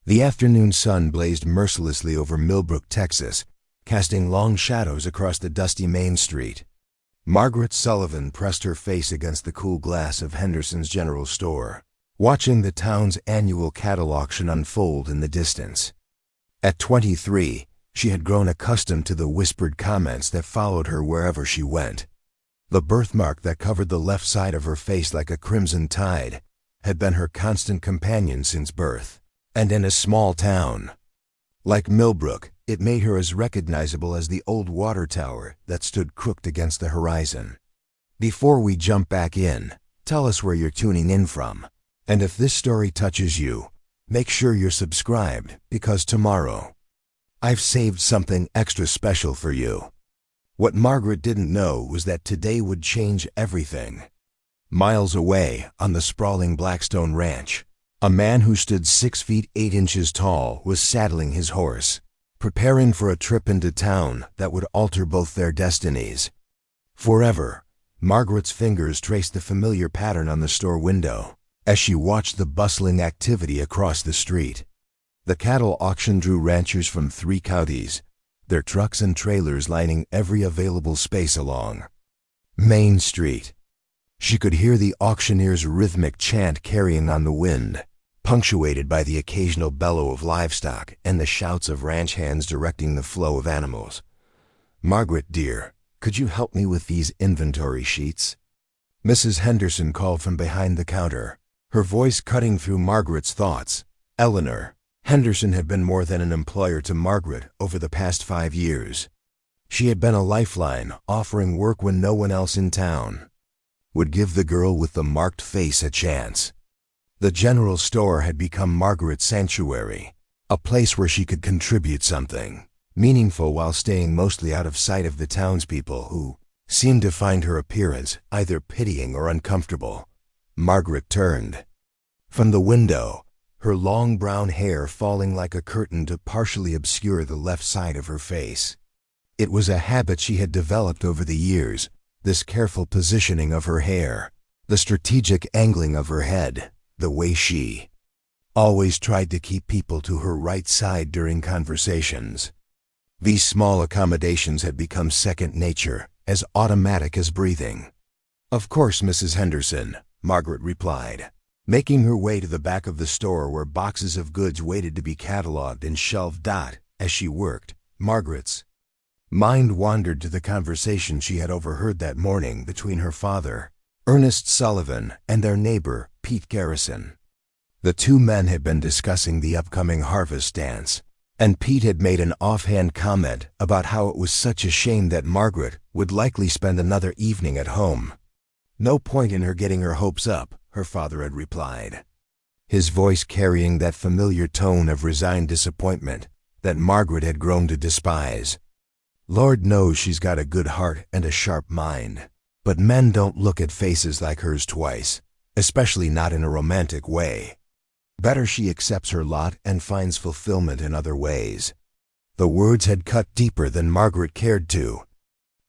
The afternoon sun blazed mercilessly over Millbrook, Texas, casting long shadows across the dusty Main Street. Margaret Sullivan pressed her face against the cool glass of Henderson's General Store, watching the town's annual cattle auction unfold in the distance. At 23, she had grown accustomed to the whispered comments that followed her wherever she went. The birthmark that covered the left side of her face like a crimson tide had been her constant companion since birth. And in a small town like Millbrook, it made her as recognizable as the old water tower that stood crooked against the horizon. Before we jump back in, tell us where you're tuning in from. And if this story touches you, make sure you're subscribed, because tomorrow, I've saved something extra special for you. What Margaret didn't know was that today would change everything. Miles away, on the sprawling Blackstone Ranch, a man who stood 6 feet 8 inches tall was saddling his horse, preparing for a trip into town that would alter both their destinies. Forever, Margaret's fingers traced the familiar pattern on the store window as she watched the bustling activity across the street. The cattle auction drew ranchers from 3 counties, their trucks and trailers lining every available space along Main Street. She could hear the auctioneer's rhythmic chant carrying on the wind, punctuated by the occasional bellow of livestock and the shouts of ranch hands directing the flow of animals. "Margaret, dear, could you help me with these inventory sheets?" Mrs. Henderson called from behind the counter, her voice cutting through Margaret's thoughts. Eleanor Henderson had been more than an employer to Margaret over the past 5 years. She had been a lifeline, offering work when no one else in town would give the girl with the marked face a chance. The general store had become Margaret's sanctuary, a place where she could contribute something meaningful while staying mostly out of sight of the townspeople who seemed to find her appearance either pitying or uncomfortable. Margaret turned from the window, her long brown hair falling like a curtain to partially obscure the left side of her face. It was a habit she had developed over the years, this careful positioning of her hair, the strategic angling of her head, the way she always tried to keep people to her right side during conversations. These small accommodations had become second nature, as automatic as breathing. "Of course, Mrs. Henderson," Margaret replied, making her way to the back of the store where boxes of goods waited to be cataloged and shelved. As she worked, Margaret's mind wandered to the conversation she had overheard that morning between her father, Ernest Sullivan, and their neighbor, Pete Garrison. The 2 men had been discussing the upcoming harvest dance, and Pete had made an offhand comment about how it was such a shame that Margaret would likely spend another evening at home. "No point in her getting her hopes up," her father had replied, his voice carrying that familiar tone of resigned disappointment that Margaret had grown to despise. "Lord knows she's got a good heart and a sharp mind, but men don't look at faces like hers twice, especially not in a romantic way. Better she accepts her lot and finds fulfillment in other ways." The words had cut deeper than Margaret cared to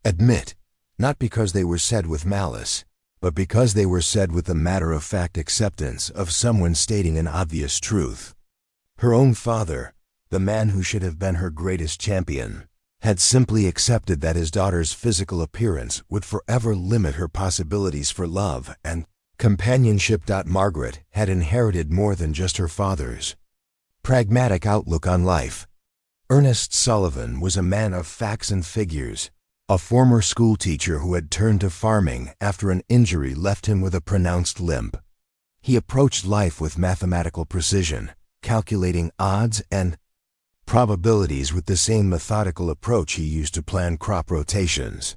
admit, not because they were said with malice, but because they were said with the matter-of-fact acceptance of someone stating an obvious truth. Her own father, the man who should have been her greatest champion, had simply accepted that his daughter's physical appearance would forever limit her possibilities for love and companionship. Margaret had inherited more than just her father's pragmatic outlook on life. Ernest Sullivan was a man of facts and figures, a former schoolteacher who had turned to farming after an injury left him with a pronounced limp. He approached life with mathematical precision, calculating odds and probabilities with the same methodical approach he used to plan crop rotations.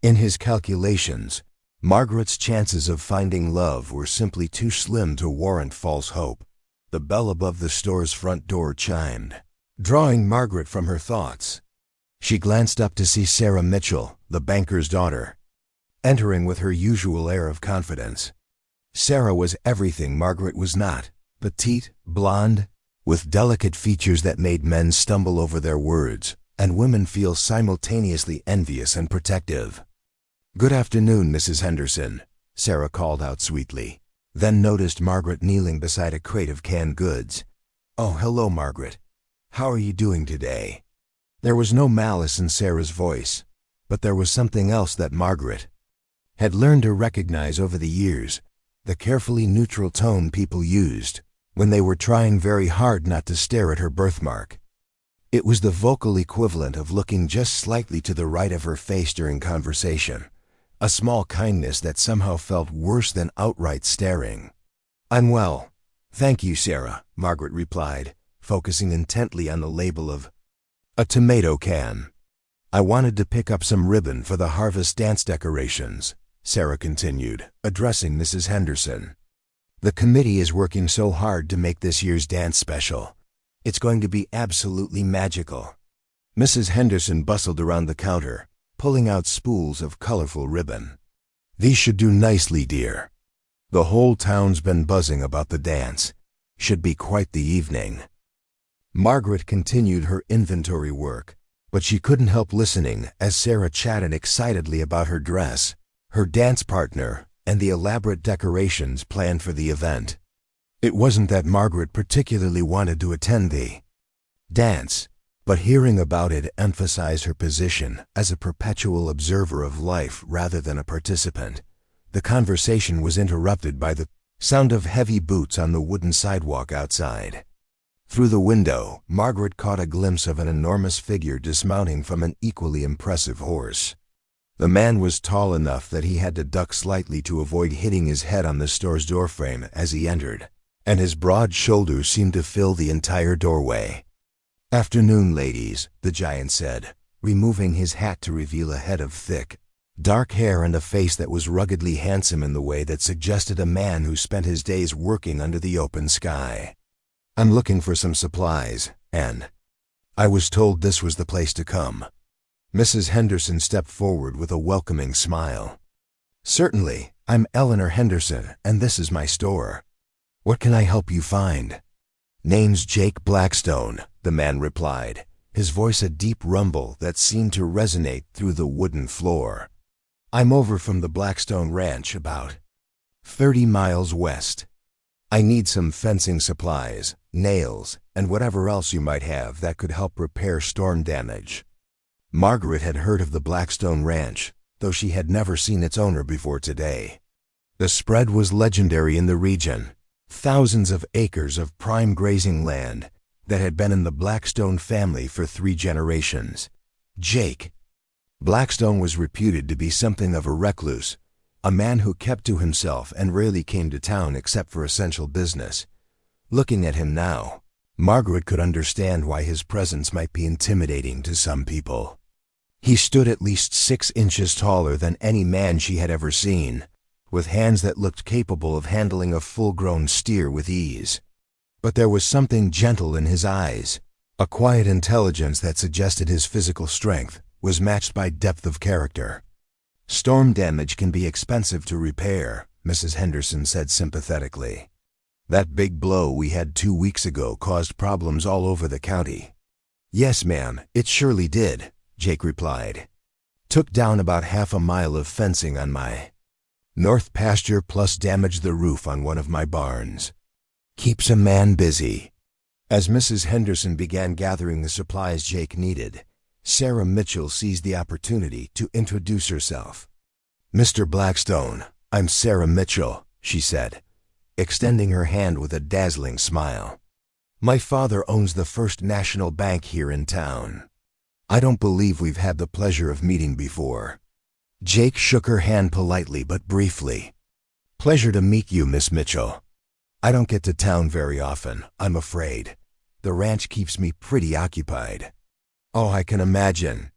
In his calculations, Margaret's chances of finding love were simply too slim to warrant false hope. The bell above the store's front door chimed, drawing Margaret from her thoughts. She glanced up to see Sarah Mitchell, the banker's daughter, entering with her usual air of confidence. Sarah was everything Margaret was not: petite, blonde, with delicate features that made men stumble over their words, and women feel simultaneously envious and protective. "Good afternoon, Mrs. Henderson," Sarah called out sweetly, then noticed Margaret kneeling beside a crate of canned goods. "Oh, hello, Margaret. How are you doing today?" There was no malice in Sarah's voice, but there was something else that Margaret had learned to recognize over the years, the carefully neutral tone people used when they were trying very hard not to stare at her birthmark. It was the vocal equivalent of looking just slightly to the right of her face during conversation, a small kindness that somehow felt worse than outright staring. "I'm well, thank you, Sarah," Margaret replied, focusing intently on the label of a tomato can. "I wanted to pick up some ribbon for the harvest dance decorations," Sarah continued, addressing Mrs. Henderson. "The committee is working so hard to make this year's dance special. It's going to be absolutely magical." Mrs. Henderson bustled around the counter, pulling out spools of colorful ribbon. "These should do nicely, dear. The whole town's been buzzing about the dance. Should be quite the evening." Margaret continued her inventory work, but she couldn't help listening as Sarah chatted excitedly about her dress, her dance partner, and the elaborate decorations planned for the event. It wasn't that Margaret particularly wanted to attend the dance, but hearing about it emphasized her position as a perpetual observer of life rather than a participant. The conversation was interrupted by the sound of heavy boots on the wooden sidewalk outside. Through the window, Margaret caught a glimpse of an enormous figure dismounting from an equally impressive horse. The man was tall enough that he had to duck slightly to avoid hitting his head on the store's doorframe as he entered, and his broad shoulders seemed to fill the entire doorway. "Afternoon, ladies," the giant said, removing his hat to reveal a head of thick, dark hair and a face that was ruggedly handsome in the way that suggested a man who spent his days working under the open sky. "I'm looking for some supplies, and I was told this was the place to come." Mrs. Henderson stepped forward with a welcoming smile. "Certainly, I'm Eleanor Henderson, and this is my store. What can I help you find?" "Name's Jake Blackstone," the man replied, his voice a deep rumble that seemed to resonate through the wooden floor. "I'm over from the Blackstone Ranch, about 30 miles west. I need some fencing supplies, nails, and whatever else you might have that could help repair storm damage." Margaret had heard of the Blackstone Ranch, though she had never seen its owner before today. The spread was legendary in the region. Thousands of acres of prime grazing land that had been in the Blackstone family for 3 generations. Jake Blackstone was reputed to be something of a recluse, a man who kept to himself and rarely came to town except for essential business. Looking at him now, Margaret could understand why his presence might be intimidating to some people. He stood at least 6 inches taller than any man she had ever seen, with hands that looked capable of handling a full-grown steer with ease. But there was something gentle in his eyes, a quiet intelligence that suggested his physical strength was matched by depth of character. "Storm damage can be expensive to repair," Mrs. Henderson said sympathetically. "That big blow we had 2 weeks ago caused problems all over the county." "Yes, ma'am, it surely did," Jake replied. "Took down about half a mile of fencing on my north pasture plus damaged the roof on one of my barns. Keeps a man busy." As Mrs. Henderson began gathering the supplies Jake needed, Sarah Mitchell seized the opportunity to introduce herself. "Mr. Blackstone, I'm Sarah Mitchell," she said, extending her hand with a dazzling smile. "My father owns the First National Bank here in town. I don't believe we've had the pleasure of meeting before." Jake shook her hand politely but briefly. "Pleasure to meet you, Miss Mitchell. I don't get to town very often, I'm afraid. The ranch keeps me pretty occupied." "Oh, I can imagine.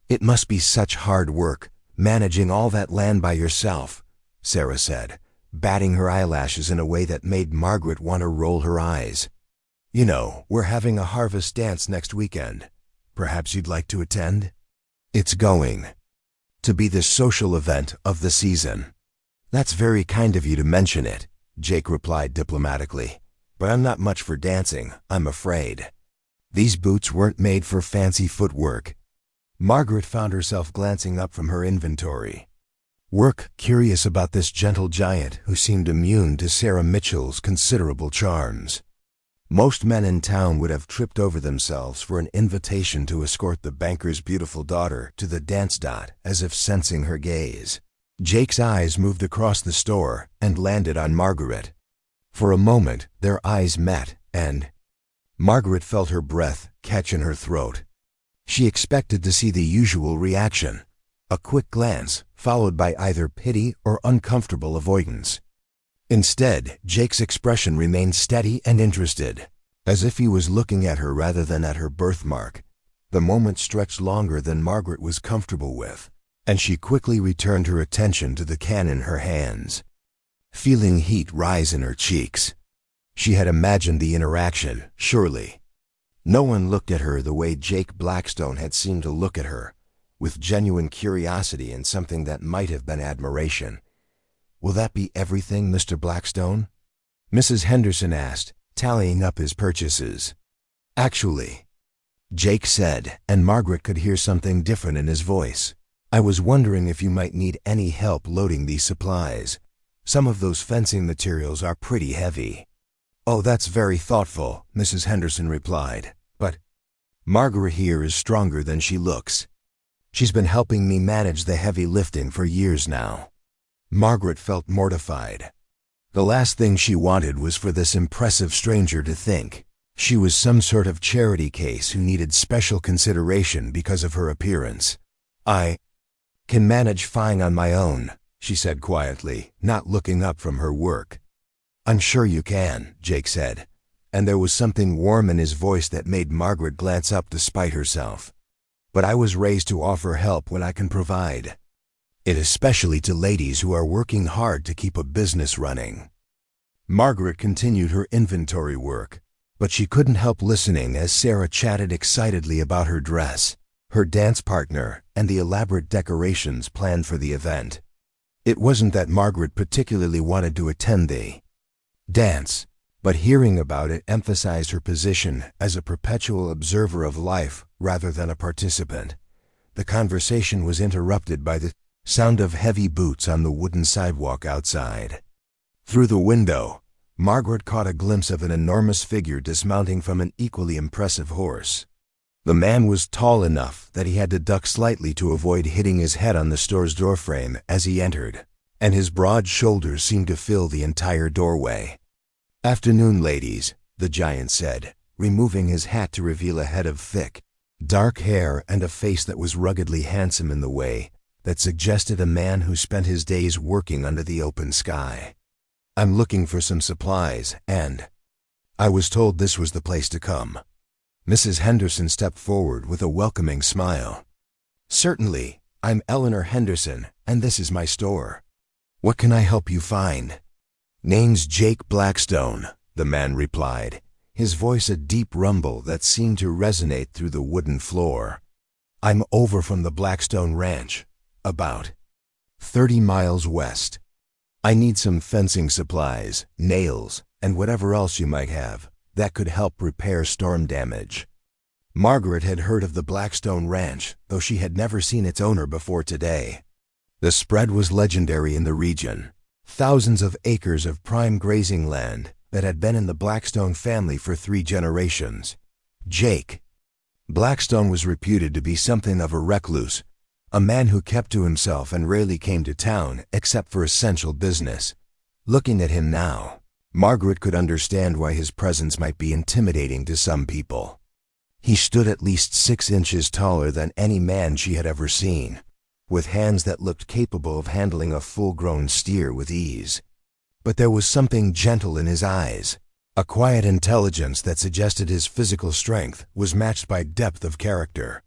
It must be such hard work, managing all that land by yourself," Sarah said, batting her eyelashes in a way that made Margaret want to roll her eyes. "You know, we're having a harvest dance next weekend. Perhaps you'd like to attend? It's going to be the social event of the season." "That's very kind of you to mention it," Jake replied diplomatically, "but I'm not much for dancing, I'm afraid." These boots weren't made for fancy footwork. Margaret found herself glancing up from her inventory. Work curious about this gentle giant who seemed immune to Sarah Mitchell's considerable charms. Most men in town would have tripped over themselves for an invitation to escort the banker's beautiful daughter to the dance dot, as if sensing her gaze. Jake's eyes moved across the store and landed on Margaret. For a moment, their eyes met, and Margaret felt her breath catch in her throat. She expected to see the usual reaction, a quick glance, followed by either pity or uncomfortable avoidance. Instead, Jake's expression remained steady and interested, as if he was looking at her rather than at her birthmark. The moment stretched longer than Margaret was comfortable with, and she quickly returned her attention to the can in her hands. Feeling heat rise in her cheeks, she had imagined the interaction, surely. No one looked at her the way Jake Blackstone had seemed to look at her, with genuine curiosity and something that might have been admiration. "Will that be everything, Mr. Blackstone?" Mrs. Henderson asked, tallying up his purchases. "Actually," Jake said, and Margaret could hear something different in his voice, "I was wondering if you might need any help loading these supplies. Some of those fencing materials are pretty heavy." "Oh, that's very thoughtful," Mrs. Henderson replied, "but Margaret here is stronger than she looks. She's been helping me manage the heavy lifting for years now." Margaret felt mortified. The last thing she wanted was for this impressive stranger to think she was some sort of charity case who needed special consideration because of her appearance. "I can manage fine on my own," she said quietly, not looking up from her work. "I'm sure you can," Jake said, and there was something warm in his voice that made Margaret glance up despite herself. "But I was raised to offer help when I can provide it, especially to ladies who are working hard to keep a business running." Margaret continued her inventory work, but she couldn't help listening as Sarah chatted excitedly about her dress, her dance partner, and the elaborate decorations planned for the event. It wasn't that Margaret particularly wanted to attend the dance, but hearing about it emphasized her position as a perpetual observer of life rather than a participant. The conversation was interrupted by the sound of heavy boots on the wooden sidewalk outside. Through the window, Margaret caught a glimpse of an enormous figure dismounting from an equally impressive horse. The man was tall enough that he had to duck slightly to avoid hitting his head on the store's doorframe as he entered, and his broad shoulders seemed to fill the entire doorway. "Afternoon, ladies," the giant said, removing his hat to reveal a head of thick, dark hair and a face that was ruggedly handsome in the way that suggested a man who spent his days working under the open sky. "I'm looking for some supplies, and I was told this was the place to come." Mrs. Henderson stepped forward with a welcoming smile. "Certainly, I'm Eleanor Henderson, and this is my store. What can I help you find?" "Name's Jake Blackstone," the man replied, his voice a deep rumble that seemed to resonate through the wooden floor. "I'm over from the Blackstone Ranch, about 30 miles west. I need some fencing supplies, nails, and whatever else you might have that could help repair storm damage." Margaret had heard of the Blackstone Ranch, though she had never seen its owner before today. The spread was legendary in the region. Thousands of acres of prime grazing land that had been in the Blackstone family for 3 generations. Jake Blackstone was reputed to be something of a recluse, a man who kept to himself and rarely came to town except for essential business. Looking at him now, Margaret could understand why his presence might be intimidating to some people. He stood at least 6 inches taller than any man she had ever seen, with hands that looked capable of handling a full-grown steer with ease. But there was something gentle in his eyes, a quiet intelligence that suggested his physical strength was matched by depth of character.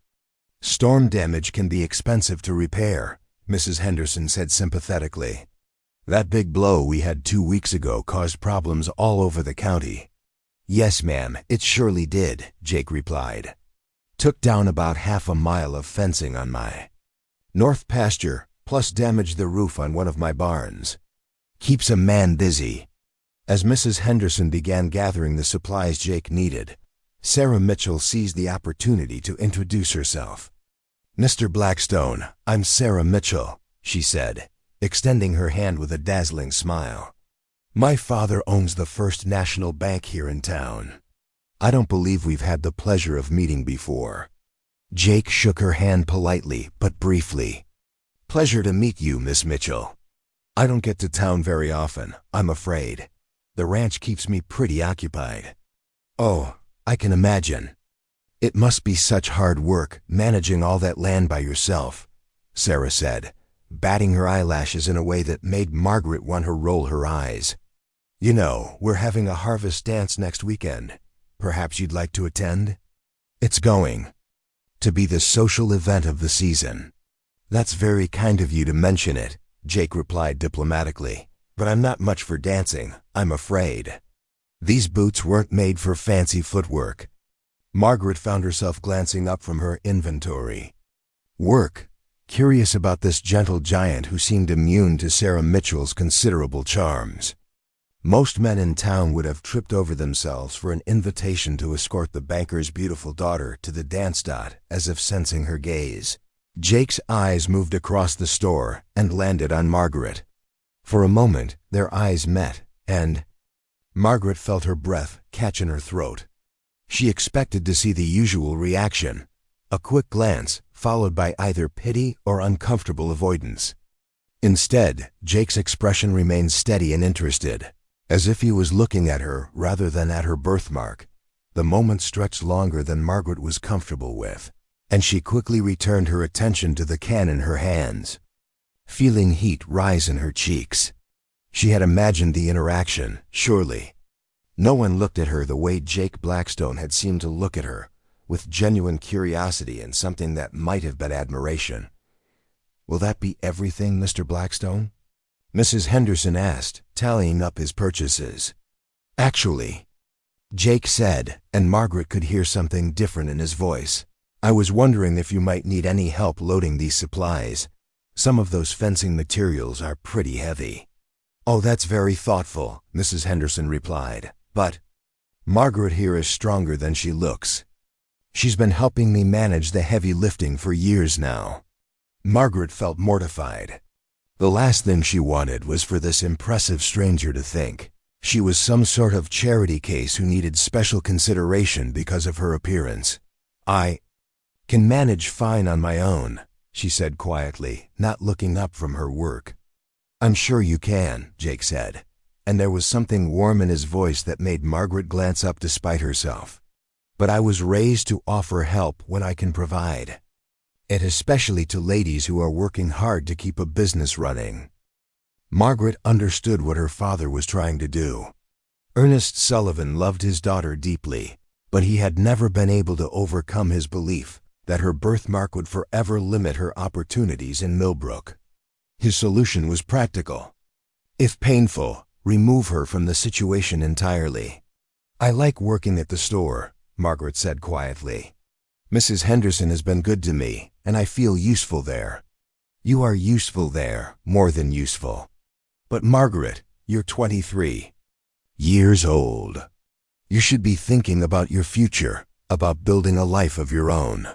"Storm damage can be expensive to repair," Mrs. Henderson said sympathetically. "That big blow we had 2 weeks ago caused problems all over the county." "Yes, ma'am, it surely did," Jake replied. "Took down about half a mile of fencing on my north pasture, plus damaged the roof on one of my barns. Keeps a man busy." As Mrs. Henderson began gathering the supplies Jake needed, Sarah Mitchell seized the opportunity to introduce herself. "Mr. Blackstone, I'm Sarah Mitchell," she said, extending her hand with a dazzling smile. "My father owns the First National Bank here in town. I don't believe we've had the pleasure of meeting before." Jake shook her hand politely but briefly. "Pleasure to meet you, Miss Mitchell. I don't get to town very often, I'm afraid. The ranch keeps me pretty occupied." "Oh, I can imagine. It must be such hard work managing all that land by yourself," Sarah said, batting her eyelashes in a way that made Margaret want to roll her eyes. "You know, we're having a harvest dance next weekend. Perhaps you'd like to attend? It's going to be the social event of the season." "That's very kind of you to mention it," Jake replied diplomatically, "but I'm not much for dancing, I'm afraid." These boots weren't made for fancy footwork. Margaret found herself glancing up from her inventory. Work, curious about this gentle giant who seemed immune to Sarah Mitchell's considerable charms. Most men in town would have tripped over themselves for an invitation to escort the banker's beautiful daughter to the dance dot, as if sensing her gaze. Jake's eyes moved across the store and landed on Margaret. For a moment, their eyes met, and Margaret felt her breath catch in her throat. She expected to see the usual reaction, a quick glance followed by either pity or uncomfortable avoidance. Instead, Jake's expression remained steady and interested, as if he was looking at her rather than at her birthmark. The moment stretched longer than Margaret was comfortable with, and she quickly returned her attention to the can in her hands, feeling heat rise in her cheeks. She had imagined the interaction, surely. No one looked at her the way Jake Blackstone had seemed to look at her, with genuine curiosity and something that might have been admiration. "Will that be everything, Mr. Blackstone?" Mrs. Henderson asked, tallying up his purchases. "Actually," Jake said, and Margaret could hear something different in his voice, "I was wondering if you might need any help loading these supplies. Some of those fencing materials are pretty heavy." "Oh, that's very thoughtful," Mrs. Henderson replied, "but Margaret here is stronger than she looks. She's been helping me manage the heavy lifting for years now." Margaret felt mortified. The last thing she wanted was for this impressive stranger to think she was some sort of charity case who needed special consideration because of her appearance. "I can manage fine on my own," she said quietly, not looking up from her work. "I'm sure you can," Jake said, and there was something warm in his voice that made Margaret glance up despite herself. "But I was raised to offer help when I can provide it, especially to ladies who are working hard to keep a business running." Margaret understood what her father was trying to do. Ernest Sullivan loved his daughter deeply, but he had never been able to overcome his belief that her birthmark would forever limit her opportunities in Millbrook. His solution was practical. If painful, remove her from the situation entirely. "I like working at the store," Margaret said quietly. "Mrs. Henderson has been good to me, and I feel useful there." "You are useful there, more than useful." "But Margaret, you're 23 years old. You should be thinking about your future, about building a life of your own.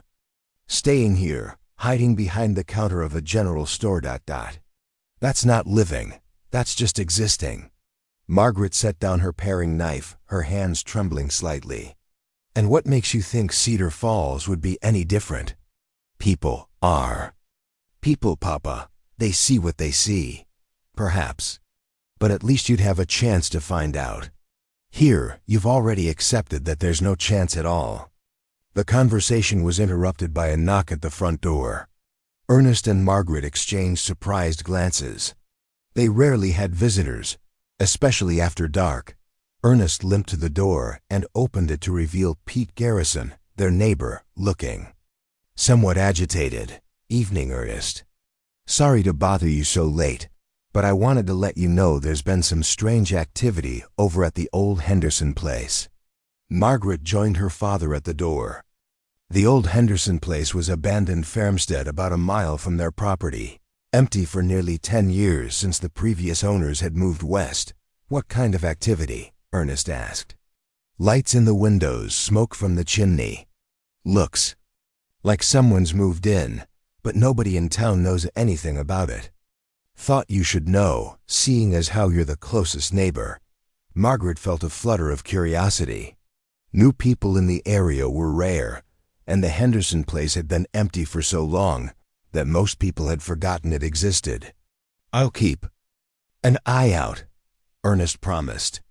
Staying here, hiding behind the counter of a general store ... That's not living, that's just existing." Margaret set down her paring knife, her hands trembling slightly. "And what makes you think Cedar Falls would be any different?" "People are. People, Papa. They see what they see. Perhaps. But at least you'd have a chance to find out. Here, you've already accepted that there's no chance at all." The conversation was interrupted by a knock at the front door. Ernest and Margaret exchanged surprised glances. They rarely had visitors, especially after dark. Ernest limped to the door and opened it to reveal Pete Garrison, their neighbor, looking somewhat agitated. "Evening, Ernest. Sorry to bother you so late, but I wanted to let you know there's been some strange activity over at the old Henderson place." Margaret joined her father at the door. The old Henderson place was abandoned farmstead about a mile from their property, empty for nearly 10 years since the previous owners had moved west. "What kind of activity?" Ernest asked. "Lights in the windows, smoke from the chimney. Looks like someone's moved in, but nobody in town knows anything about it. Thought you should know, seeing as how you're the closest neighbor." Margaret felt a flutter of curiosity. New people in the area were rare, and the Henderson place had been empty for so long that most people had forgotten it existed. "I'll keep an eye out," Ernest promised.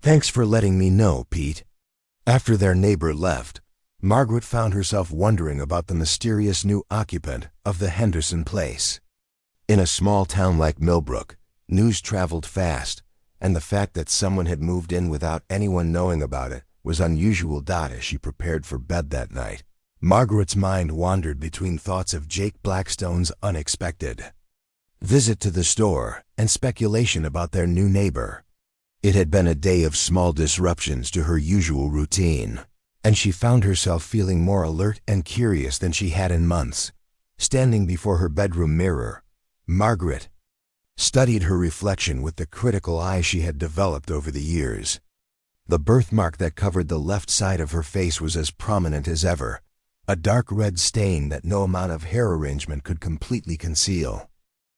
"Thanks for letting me know, Pete." After their neighbor left, Margaret found herself wondering about the mysterious new occupant of the Henderson place. In a small town like Millbrook, news traveled fast, and the fact that someone had moved in without anyone knowing about it was unusual. As she prepared for bed that night, Margaret's mind wandered between thoughts of Jake Blackstone's unexpected visit to the store and speculation about their new neighbor. It had been a day of small disruptions to her usual routine, and she found herself feeling more alert and curious than she had in months. Standing before her bedroom mirror, Margaret studied her reflection with the critical eye she had developed over the years. The birthmark that covered the left side of her face was as prominent as ever, a dark red stain that no amount of hair arrangement could completely conceal.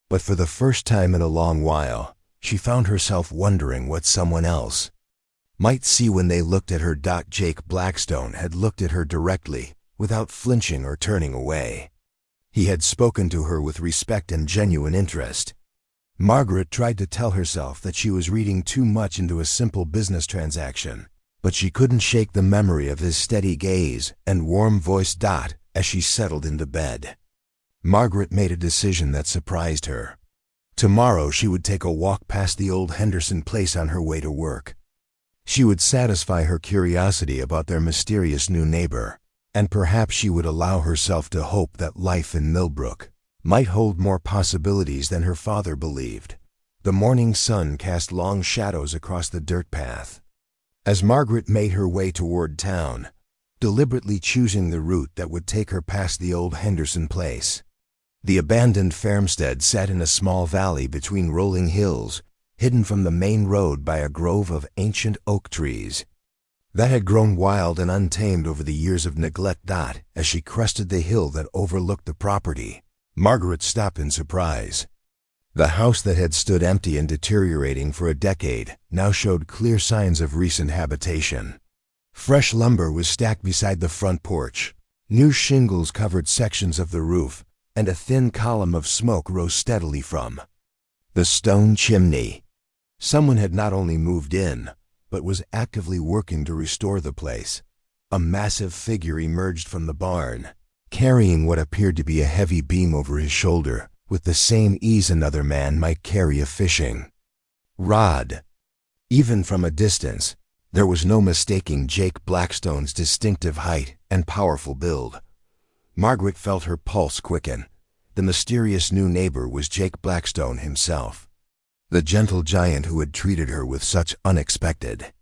But for the first time in a long while, she found herself wondering what someone else might see when they looked at her. Jake Blackstone had looked at her directly, without flinching or turning away. He had spoken to her with respect and genuine interest. Margaret tried to tell herself that she was reading too much into a simple business transaction, but she couldn't shake the memory of his steady gaze and warm voice. As she settled into bed, Margaret made a decision that surprised her. Tomorrow she would take a walk past the old Henderson place on her way to work. She would satisfy her curiosity about their mysterious new neighbor, and perhaps she would allow herself to hope that life in Millbrook might hold more possibilities than her father believed. The morning sun cast long shadows across the dirt path. As Margaret made her way toward town, deliberately choosing the route that would take her past the old Henderson place, the abandoned farmstead sat in a small valley between rolling hills, hidden from the main road by a grove of ancient oak trees that had grown wild and untamed over the years of neglect. As she crested the hill that overlooked the property, Margaret stopped in surprise. The house that had stood empty and deteriorating for a decade now showed clear signs of recent habitation. Fresh lumber was stacked beside the front porch. New shingles covered sections of the roof, and a thin column of smoke rose steadily from the stone chimney. Someone had not only moved in, but was actively working to restore the place. A massive figure emerged from the barn, carrying what appeared to be a heavy beam over his shoulder, with the same ease another man might carry a fishing rod. Even from a distance, there was no mistaking Jake Blackstone's distinctive height and powerful build. Margaret felt her pulse quicken. The mysterious new neighbor was Jake Blackstone himself, the gentle giant who had treated her with such unexpected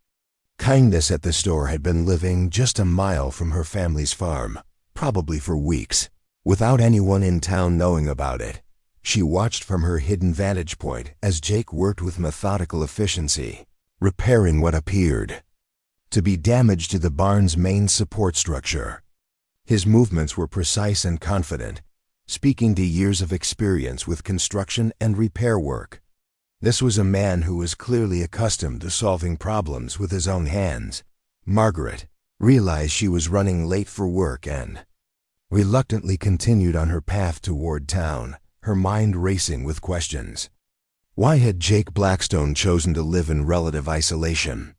kindness at the store. Had been living just a mile from her family's farm, probably for weeks, without anyone in town knowing about it. She watched from her hidden vantage point as Jake worked with methodical efficiency, repairing what appeared to be damage to the barn's main support structure. His movements were precise and confident, speaking to years of experience with construction and repair work. This was a man who was clearly accustomed to solving problems with his own hands. Margaret realized she was running late for work and reluctantly continued on her path toward town, her mind racing with questions. Why had Jake Blackstone chosen to live in relative isolation?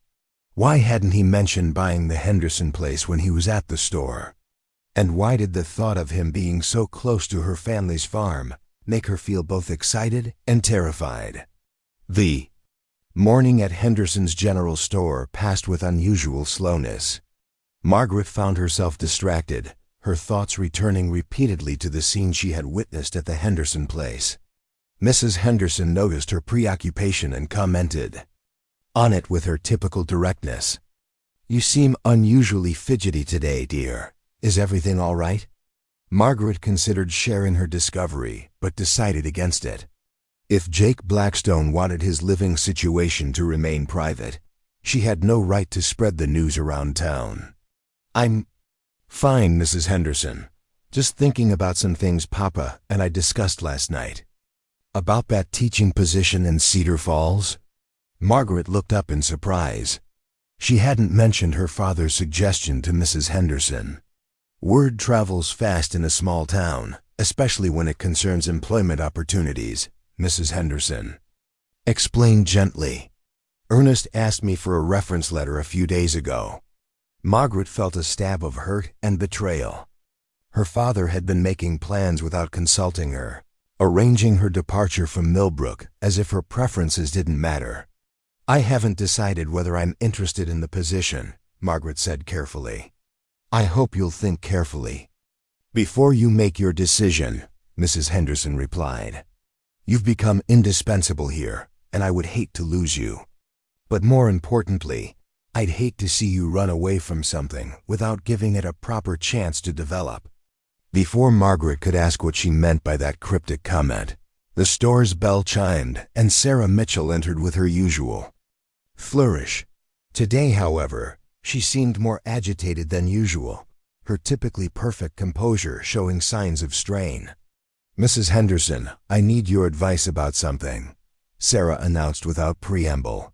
Why hadn't he mentioned buying the Henderson place when he was at the store? And why did the thought of him being so close to her family's farm make her feel both excited and terrified? The morning at Henderson's general store passed with unusual slowness. Margaret found herself distracted, her thoughts returning repeatedly to the scene she had witnessed at the Henderson place. Mrs. Henderson noticed her preoccupation and commented on it with her typical directness. "You seem unusually fidgety today, dear. Is everything all right?" Margaret considered sharing her discovery, but decided against it. If Jake Blackstone wanted his living situation to remain private, she had no right to spread the news around town. "I'm fine, Mrs. Henderson. Just thinking about some things Papa and I discussed last night." "About that teaching position in Cedar Falls?" Margaret looked up in surprise. She hadn't mentioned her father's suggestion to Mrs. Henderson. Word travels fast in a small town, especially when it concerns employment opportunities, Mrs. Henderson explained gently. Ernest asked me for a reference letter a few days ago. Margaret felt a stab of hurt and betrayal. Her father had been making plans without consulting her, arranging her departure from Millbrook as if her preferences didn't matter. I haven't decided whether I'm interested in the position, Margaret said carefully. I hope you'll think carefully before you make your decision, Mrs. Henderson replied. You've become indispensable here, and I would hate to lose you. But more importantly, I'd hate to see you run away from something without giving it a proper chance to develop. Before Margaret could ask what she meant by that cryptic comment, the store's bell chimed and Sarah Mitchell entered with her usual flourish. Today, however, she seemed more agitated than usual, her typically perfect composure showing signs of strain. Mrs. Henderson, I need your advice about something, Sarah announced without preamble.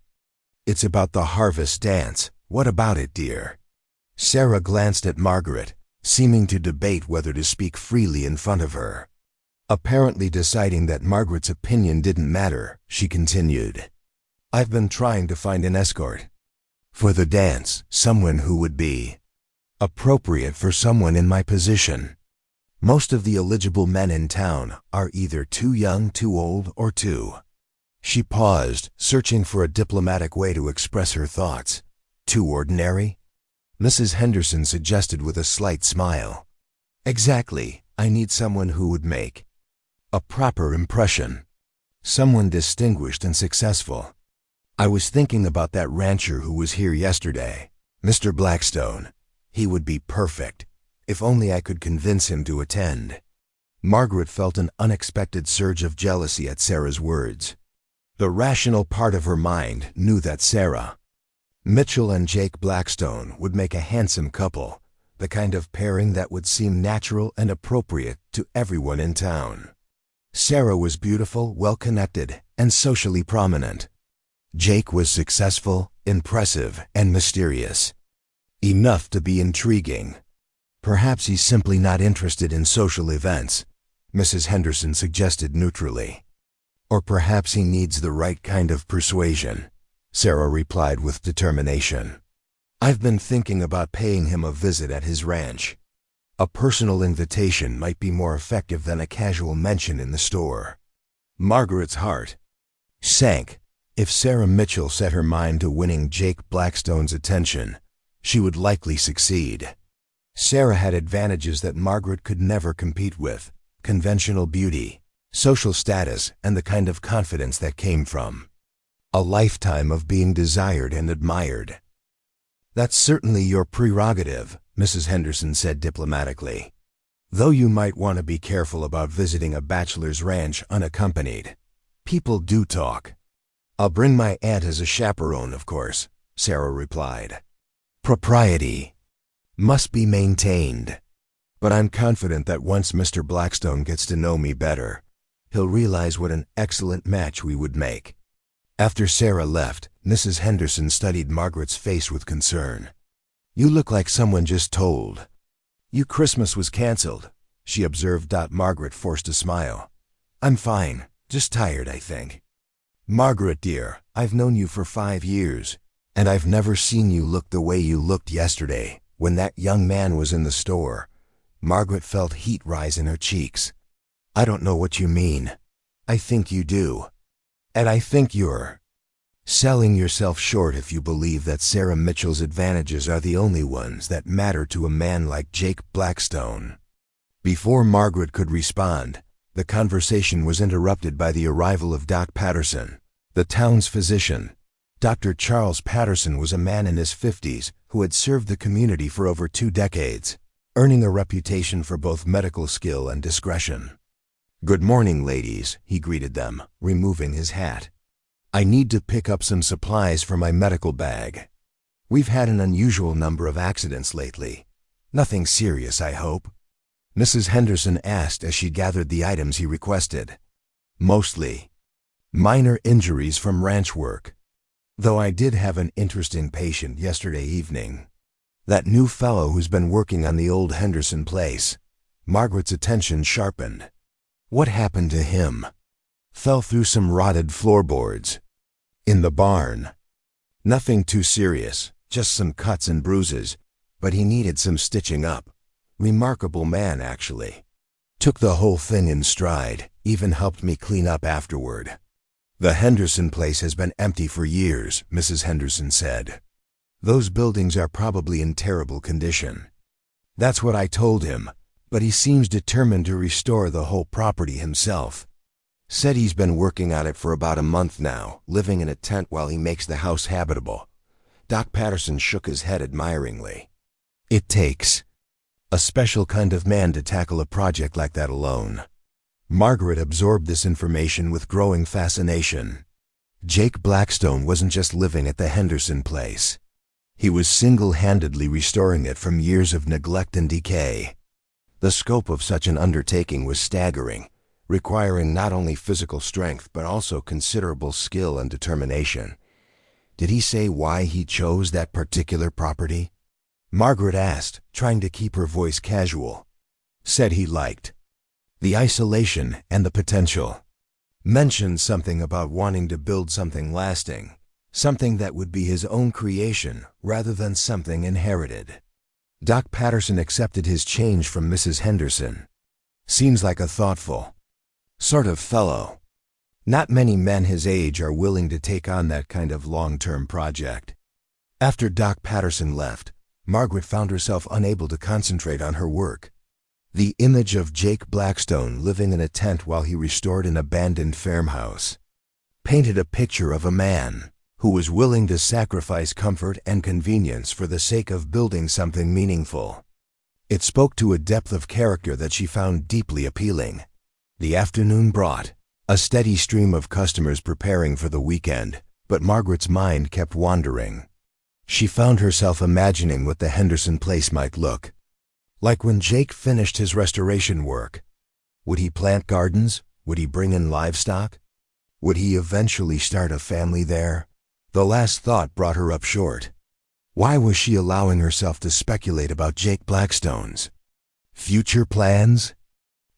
It's about the harvest dance. What about it, dear? Sarah glanced at Margaret, seeming to debate whether to speak freely in front of her. Apparently deciding that Margaret's opinion didn't matter, she continued. I've been trying to find an escort for the dance, someone who would be appropriate for someone in my position. Most of the eligible men in town are either too young, too old, or too. She paused, searching for a diplomatic way to express her thoughts. Too ordinary? Mrs. Henderson suggested with a slight smile. Exactly, I need someone who would make a proper impression. Someone distinguished and successful. I was thinking about that rancher who was here yesterday, Mr. Blackstone. He would be perfect, if only I could convince him to attend. Margaret felt an unexpected surge of jealousy at Sarah's words. The rational part of her mind knew that Sarah Mitchell and Jake Blackstone would make a handsome couple, the kind of pairing that would seem natural and appropriate to everyone in town. Sarah was beautiful, well-connected, and socially prominent. Jake was successful, impressive, and mysterious. Enough to be intriguing. Perhaps he's simply not interested in social events, Mrs. Henderson suggested neutrally. Or perhaps he needs the right kind of persuasion, Sarah replied with determination. I've been thinking about paying him a visit at his ranch. A personal invitation might be more effective than a casual mention in the store. Margaret's heart sank. If Sarah Mitchell set her mind to winning Jake Blackstone's attention, she would likely succeed. Sarah had advantages that Margaret could never compete with: conventional beauty, social status, and the kind of confidence that came from a lifetime of being desired and admired. That's certainly your prerogative, Mrs. Henderson said diplomatically. Though you might want to be careful about visiting a bachelor's ranch unaccompanied. People do talk. I'll bring my aunt as a chaperone, of course, Sarah replied. Propriety must be maintained. But I'm confident that once Mr. Blackstone gets to know me better, he'll realize what an excellent match we would make. After Sarah left, Mrs. Henderson studied Margaret's face with concern. You look like someone just told you Christmas was canceled, she observed. Margaret forced a smile. I'm fine, just tired, I think. Margaret, dear, I've known you for 5 years, and I've never seen you look the way you looked yesterday when that young man was in the store. Margaret felt heat rise in her cheeks. I don't know what you mean. I think you do. And I think you're selling yourself short if you believe that Sarah Mitchell's advantages are the only ones that matter to a man like Jake Blackstone. Before Margaret could respond, the conversation was interrupted by the arrival of Doc Patterson, the town's physician. Dr. Charles Patterson was a man in his 50s who had served the community for over 2 decades, earning a reputation for both medical skill and discretion. Good morning, ladies, he greeted them, removing his hat. I need to pick up some supplies for my medical bag. We've had an unusual number of accidents lately. Nothing serious, I hope? Mrs. Henderson asked as she gathered the items he requested. Mostly minor injuries from ranch work. Though I did have an interesting patient yesterday evening. That new fellow who's been working on the old Henderson place. Margaret's attention sharpened. What happened to him? Fell through some rotted floorboards. In the barn. Nothing too serious, just some cuts and bruises, but he needed some stitching up. Remarkable man, actually. Took the whole thing in stride, even helped me clean up afterward. The Henderson place has been empty for years, Mrs. Henderson said. Those buildings are probably in terrible condition. That's what I told him, but he seems determined to restore the whole property himself. Said he's been working on it for about a month now, living in a tent while he makes the house habitable. Doc Patterson shook his head admiringly. It takes a special kind of man to tackle a project like that alone. Margaret absorbed this information with growing fascination. Jake Blackstone wasn't just living at the Henderson place. He was single-handedly restoring it from years of neglect and decay. The scope of such an undertaking was staggering, requiring not only physical strength but also considerable skill and determination. Did he say why he chose that particular property? Margaret asked, trying to keep her voice casual. Said he liked the isolation and the potential. Mentioned something about wanting to build something lasting, something that would be his own creation rather than something inherited. Doc Patterson accepted his change from Mrs. Henderson. Seems like a thoughtful sort of fellow. Not many men his age are willing to take on that kind of long-term project. After Doc Patterson left, Margaret found herself unable to concentrate on her work. The image of Jake Blackstone living in a tent while he restored an abandoned farmhouse painted a picture of a man who was willing to sacrifice comfort and convenience for the sake of building something meaningful. It spoke to a depth of character that she found deeply appealing. The afternoon brought a steady stream of customers preparing for the weekend, but Margaret's mind kept wandering. She found herself imagining what the Henderson place might look like when Jake finished his restoration work. Would he plant gardens? Would he bring in livestock? Would he eventually start a family there? The last thought brought her up short. Why was she allowing herself to speculate about Jake Blackstone's future plans?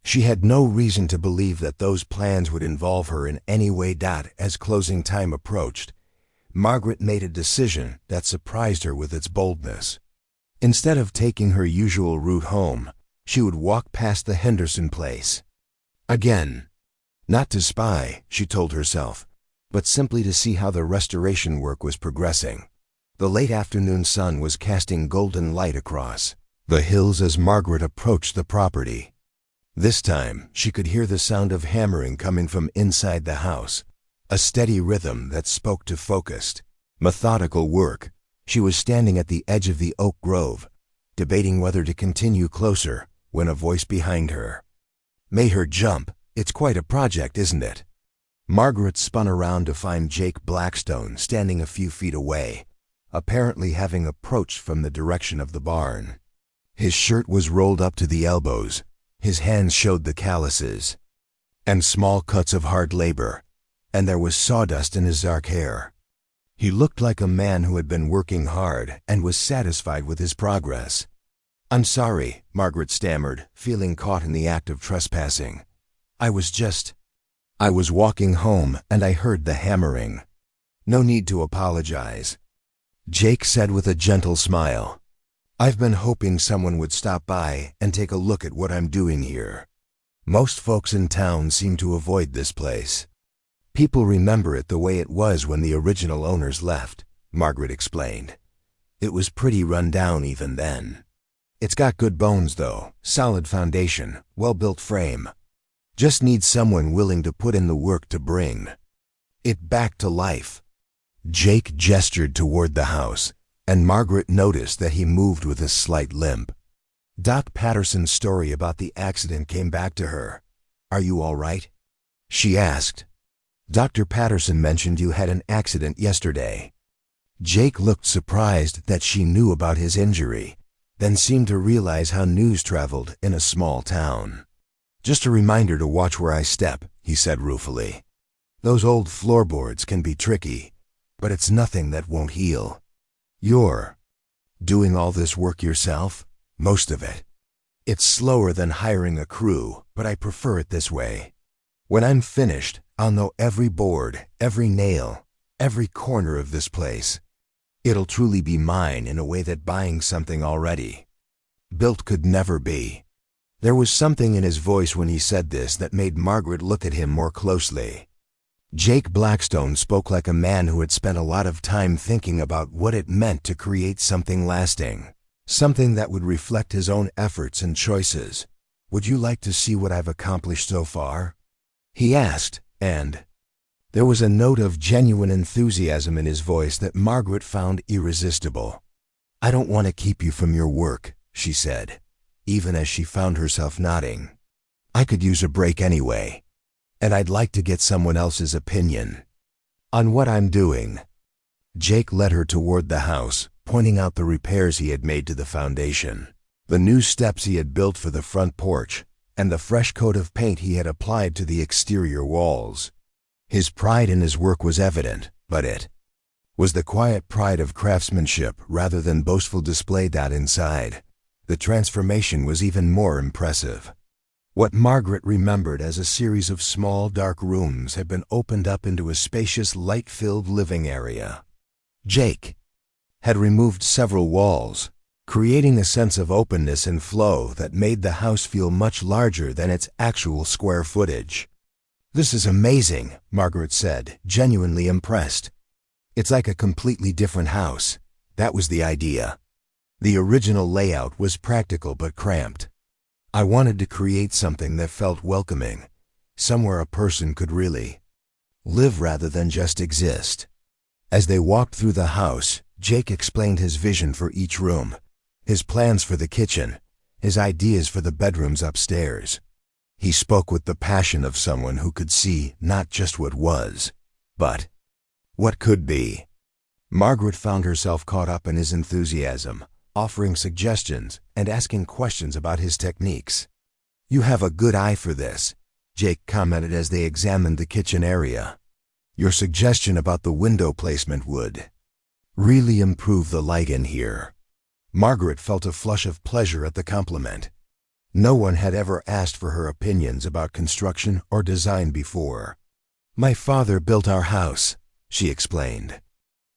She had no reason to believe that those plans would involve her in any way. As closing time approached, Margaret made a decision that surprised her with its boldness. Instead of taking her usual route home, she would walk past the Henderson place. Again. Not to spy, she told herself, but simply to see how the restoration work was progressing. The late afternoon sun was casting golden light across the hills as Margaret approached the property. This time, she could hear the sound of hammering coming from inside the house, a steady rhythm that spoke to focused, methodical work. She was standing at the edge of the oak grove, debating whether to continue closer, when a voice behind her made her jump. It's quite a project, isn't it? Margaret spun around to find Jake Blackstone standing a few feet away, apparently having approached from the direction of the barn. His shirt was rolled up to the elbows. His hands showed the calluses and small cuts of hard labor, and there was sawdust in his dark hair. He looked like a man who had been working hard and was satisfied with his progress. I'm sorry, Margaret stammered, feeling caught in the act of trespassing. I was walking home and I heard the hammering. No need to apologize, Jake said with a gentle smile. I've been hoping someone would stop by and take a look at what I'm doing here. Most folks in town seem to avoid this place. People remember it the way it was when the original owners left, Margaret explained. It was pretty run down even then. It's got good bones though, solid foundation, well-built frame. Just needs someone willing to put in the work to bring it back to life. Jake gestured toward the house, and Margaret noticed that he moved with a slight limp. Doc Patterson's story about the accident came back to her. Are you all right? She asked. Dr. Patterson mentioned you had an accident yesterday. Jake looked surprised that she knew about his injury, then seemed to realize how news traveled in a small town. Just a reminder to watch where I step, he said ruefully. Those old floorboards can be tricky, but it's nothing that won't heal. You're doing all this work yourself? Most of it. It's slower than hiring a crew, but I prefer it this way. When I'm finished, I'll know every board, every nail, every corner of this place. It'll truly be mine in a way that buying something already built could never be. There was something in his voice when he said this that made Margaret look at him more closely. Jake Blackstone spoke like a man who had spent a lot of time thinking about what it meant to create something lasting, something that would reflect his own efforts and choices. Would you like to see what I've accomplished so far? He asked, and there was a note of genuine enthusiasm in his voice that Margaret found irresistible. I don't want to keep you from your work, she said, even as she found herself nodding. I could use a break anyway, and I'd like to get someone else's opinion on what I'm doing. Jake led her toward the house, pointing out the repairs he had made to the foundation, the new steps he had built for the front porch, and the fresh coat of paint he had applied to the exterior walls. His pride in his work was evident, but it was the quiet pride of craftsmanship rather than boastful display that inside. The transformation was even more impressive. What Margaret remembered as a series of small, dark rooms had been opened up into a spacious, light-filled living area. Jake had removed several walls, creating a sense of openness and flow that made the house feel much larger than its actual square footage. This is amazing, Margaret said, genuinely impressed. It's like a completely different house. That was the idea. The original layout was practical but cramped. I wanted to create something that felt welcoming, somewhere a person could really live rather than just exist. As they walked through the house, Jake explained his vision for each room, his plans for the kitchen, his ideas for the bedrooms upstairs. He spoke with the passion of someone who could see not just what was, but what could be. Margaret found herself caught up in his enthusiasm, offering suggestions and asking questions about his techniques. You have a good eye for this, Jake commented as they examined the kitchen area. Your suggestion about the window placement would really improve the light in here. Margaret felt a flush of pleasure at the compliment. No one had ever asked for her opinions about construction or design before. My father built our house, she explained.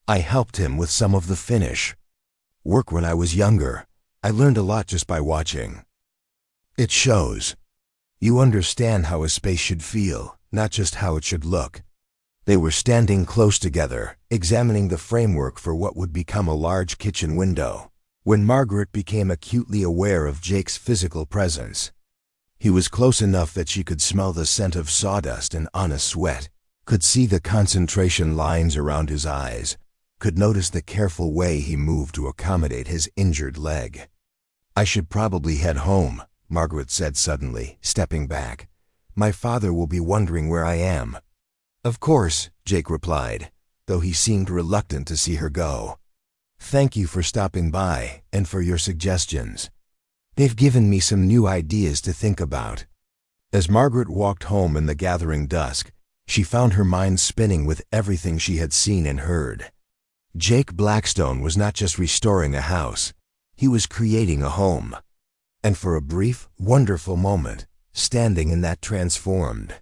I helped him with some of the finish work when I was younger. I learned a lot just by watching. It shows. You understand how a space should feel, not just how it should look. They were standing close together, examining the framework for what would become a large kitchen window, when Margaret became acutely aware of Jake's physical presence. He was close enough that she could smell the scent of sawdust and honest sweat, could see the concentration lines around his eyes, could notice the careful way he moved to accommodate his injured leg. I should probably head home, Margaret said suddenly, stepping back. My father will be wondering where I am. Of course, Jake replied, though he seemed reluctant to see her go. Thank you for stopping by and for your suggestions. They've given me some new ideas to think about. As Margaret walked home in the gathering dusk, she found her mind spinning with everything she had seen and heard. Jake Blackstone was not just restoring a house, he was creating a home. And for a brief, wonderful moment, standing in that transformed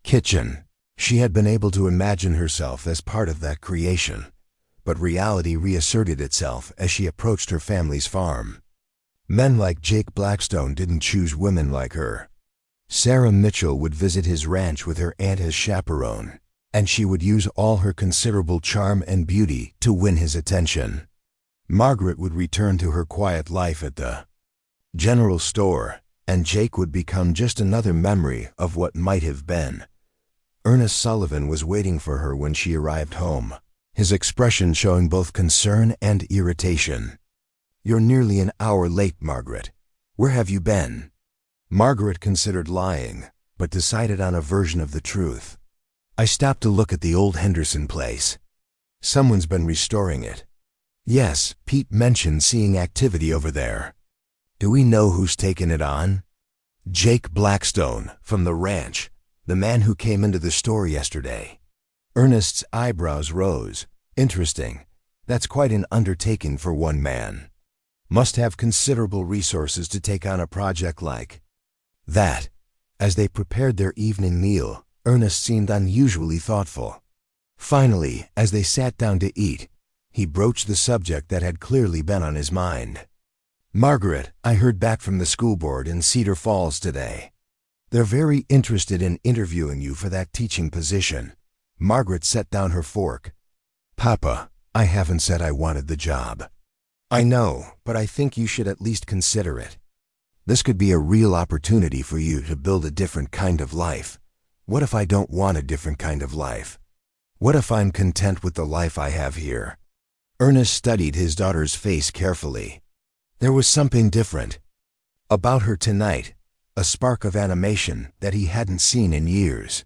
kitchen, she had been able to imagine herself as part of that creation. But reality reasserted itself as she approached her family's farm. Men like Jake Blackstone didn't choose women like her. Sarah Mitchell would visit his ranch with her aunt as chaperone, and she would use all her considerable charm and beauty to win his attention. Margaret would return to her quiet life at the general store, and Jake would become just another memory of what might have been. Ernest Sullivan was waiting for her when she arrived home, his expression showing both concern and irritation. You're nearly an hour late, Margaret. Where have you been? Margaret considered lying, but decided on a version of the truth. I stopped to look at the old Henderson place. Someone's been restoring it. Yes, Pete mentioned seeing activity over there. Do we know who's taken it on? Jake Blackstone, from the ranch, the man who came into the store yesterday. Ernest's eyebrows rose, Interesting. That's quite an undertaking for one man. Must have considerable resources to take on a project like that. As they prepared their evening meal, Ernest seemed unusually thoughtful. Finally, as they sat down to eat, he broached the subject that had clearly been on his mind. "Margaret, I heard back from the school board in Cedar Falls today. They're very interested in interviewing you for that teaching position." Margaret set down her fork. "Papa, I haven't said I wanted the job." "I know, but I think you should at least consider it. This could be a real opportunity for you to build a different kind of life. What if I don't want a different kind of life? What if I'm content with the life I have here?" Ernest studied his daughter's face carefully. There was something different about her tonight, a spark of animation that he hadn't seen in years.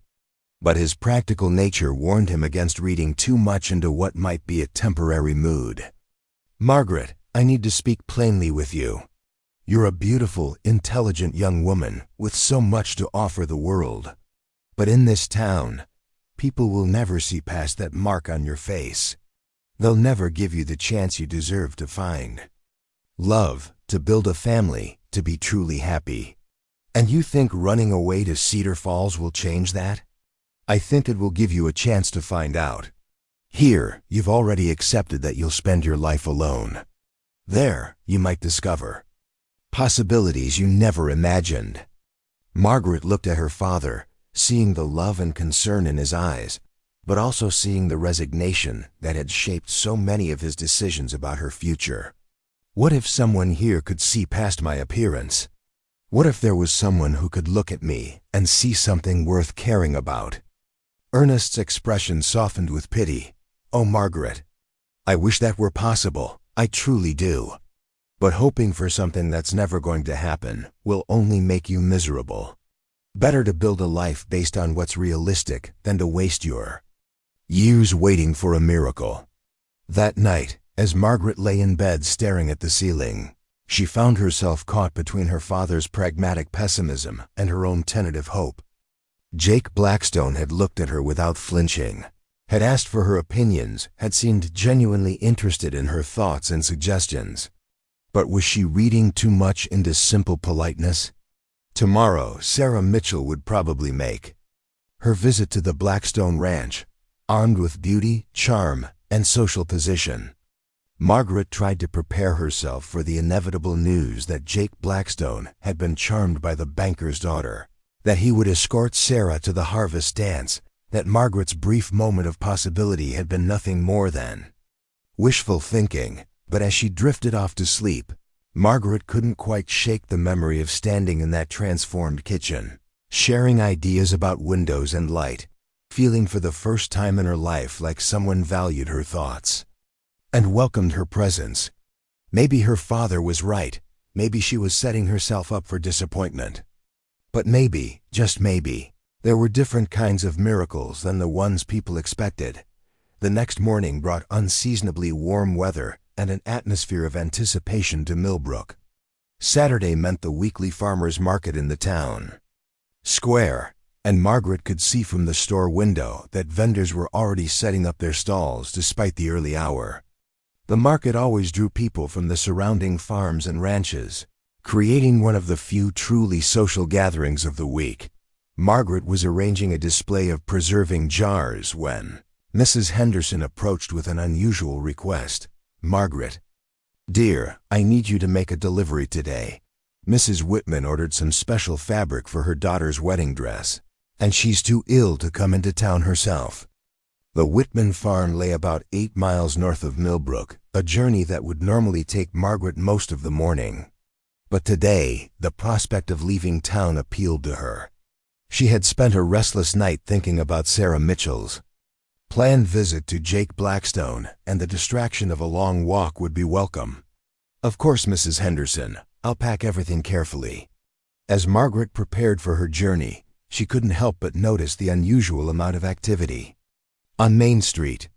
But his practical nature warned him against reading too much into what might be a temporary mood. "Margaret, I need to speak plainly with you. You're a beautiful, intelligent young woman with so much to offer the world. But in this town, people will never see past that mark on your face. They'll never give you the chance you deserve to find love, to build a family, to be truly happy. And you think running away to Cedar Falls will change that? I think it will give you a chance to find out. Here, you've already accepted that you'll spend your life alone. There, you might discover possibilities you never imagined." Margaret looked at her father, seeing the love and concern in his eyes, but also seeing the resignation that had shaped so many of his decisions about her future. "What if someone here could see past my appearance? What if there was someone who could look at me and see something worth caring about?" Ernest's expression softened with pity. "Oh, Margaret, I wish that were possible. I truly do. But hoping for something that's never going to happen will only make you miserable. Better to build a life based on what's realistic than to waste your years waiting for a miracle." That night, as Margaret lay in bed staring at the ceiling, she found herself caught between her father's pragmatic pessimism and her own tentative hope. Jake Blackstone had looked at her without flinching, had asked for her opinions, had seemed genuinely interested in her thoughts and suggestions. But was she reading too much into simple politeness? Tomorrow, Sarah Mitchell would probably make her visit to the Blackstone Ranch, armed with beauty, charm, and social position. Margaret tried to prepare herself for the inevitable news that Jake Blackstone had been charmed by the banker's daughter, that he would escort Sarah to the harvest dance, that Margaret's brief moment of possibility had been nothing more than wishful thinking. But as she drifted off to sleep, Margaret couldn't quite shake the memory of standing in that transformed kitchen, sharing ideas about windows and light, feeling for the first time in her life like someone valued her thoughts and welcomed her presence. Maybe her father was right. Maybe she was setting herself up for disappointment. But maybe, just maybe, there were different kinds of miracles than the ones people expected. The next morning brought unseasonably warm weather and an atmosphere of anticipation to Millbrook. Saturday meant the weekly farmers' market in the town square, and Margaret could see from the store window that vendors were already setting up their stalls despite the early hour. The market always drew people from the surrounding farms and ranches, creating one of the few truly social gatherings of the week. Margaret was arranging a display of preserving jars when Mrs. Henderson approached with an unusual request. "Margaret, dear, I need you to make a delivery today. Mrs. Whitman ordered some special fabric for her daughter's wedding dress, and she's too ill to come into town herself." The Whitman farm lay about 8 miles north of Millbrook, a journey that would normally take Margaret most of the morning. But today, the prospect of leaving town appealed to her. She had spent a restless night thinking about Sarah Mitchell's planned visit to Jake Blackstone, and the distraction of a long walk would be welcome. "Of course, Mrs. Henderson, I'll pack everything carefully." As Margaret prepared for her journey, she couldn't help but notice the unusual amount of activity. On Main Street,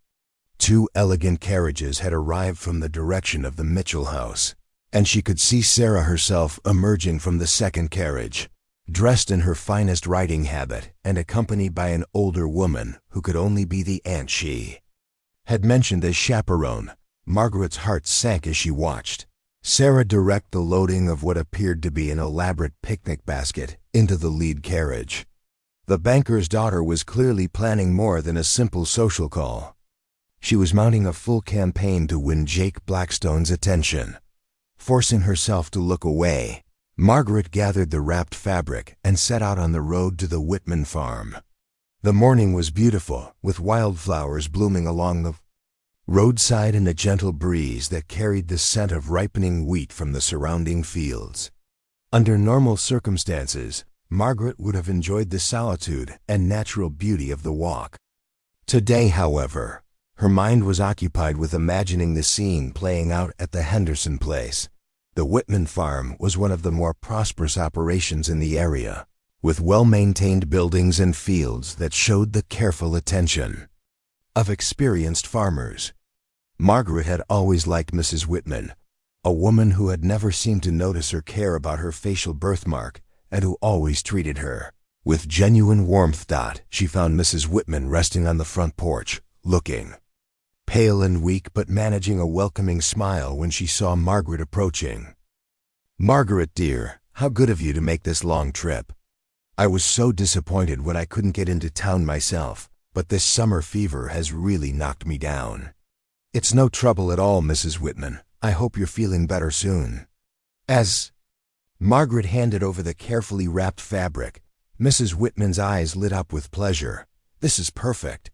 2 elegant carriages had arrived from the direction of the Mitchell house, and she could see Sarah herself emerging from the second carriage, dressed in her finest riding habit and accompanied by an older woman who could only be the aunt she had mentioned as chaperone, Margaret's heart sank as she watched Sarah direct the loading of what appeared to be an elaborate picnic basket into the lead carriage. The banker's daughter was clearly planning more than a simple social call. She was mounting a full campaign to win Jake Blackstone's attention. Forcing herself to look away, Margaret gathered the wrapped fabric and set out on the road to the Whitman farm. The morning was beautiful, with wildflowers blooming along the roadside and a gentle breeze that carried the scent of ripening wheat from the surrounding fields. Under normal circumstances, Margaret would have enjoyed the solitude and natural beauty of the walk. Today, however, her mind was occupied with imagining the scene playing out at the Henderson place. The Whitman farm was one of the more prosperous operations in the area, with well-maintained buildings and fields that showed the careful attention of experienced farmers. Margaret had always liked Mrs. Whitman, a woman who had never seemed to notice or care about her facial birthmark and who always treated her with genuine warmth. She found Mrs. Whitman resting on the front porch, looking pale and weak but managing a welcoming smile when she saw Margaret approaching. "Margaret, dear, how good of you to make this long trip. I was so disappointed when I couldn't get into town myself, but this summer fever has really knocked me down." "It's no trouble at all, Mrs. Whitman. I hope you're feeling better soon." As Margaret handed over the carefully wrapped fabric, Mrs. Whitman's eyes lit up with pleasure. "This is perfect.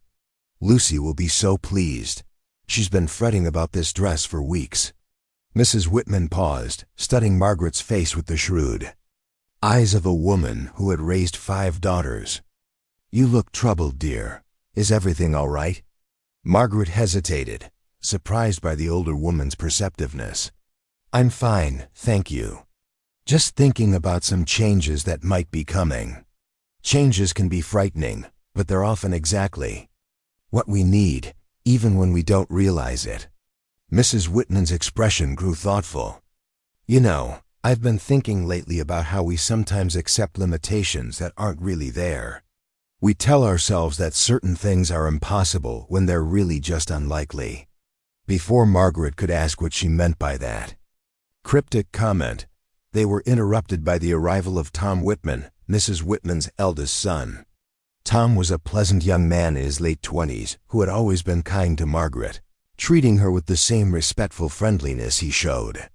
Lucy will be so pleased. She's been fretting about this dress for weeks." Mrs. Whitman paused, studying Margaret's face with the shrewd eyes of a woman who had raised 5 daughters. "You look troubled, dear. Is everything all right?" Margaret hesitated, surprised by the older woman's perceptiveness. "I'm fine, thank you. Just thinking about some changes that might be coming." Changes can be frightening, but they're often exactly what we need, even when we don't realize it. Mrs. Whitman's expression grew thoughtful. "You know, I've been thinking lately about how we sometimes accept limitations that aren't really there. We tell ourselves that certain things are impossible when they're really just unlikely." Before Margaret could ask what she meant by that cryptic comment, they were interrupted by the arrival of Tom Whitman, Mrs. Whitman's eldest son. Tom was a pleasant young man in his late 20s who had always been kind to Margaret, treating her with the same respectful friendliness he showed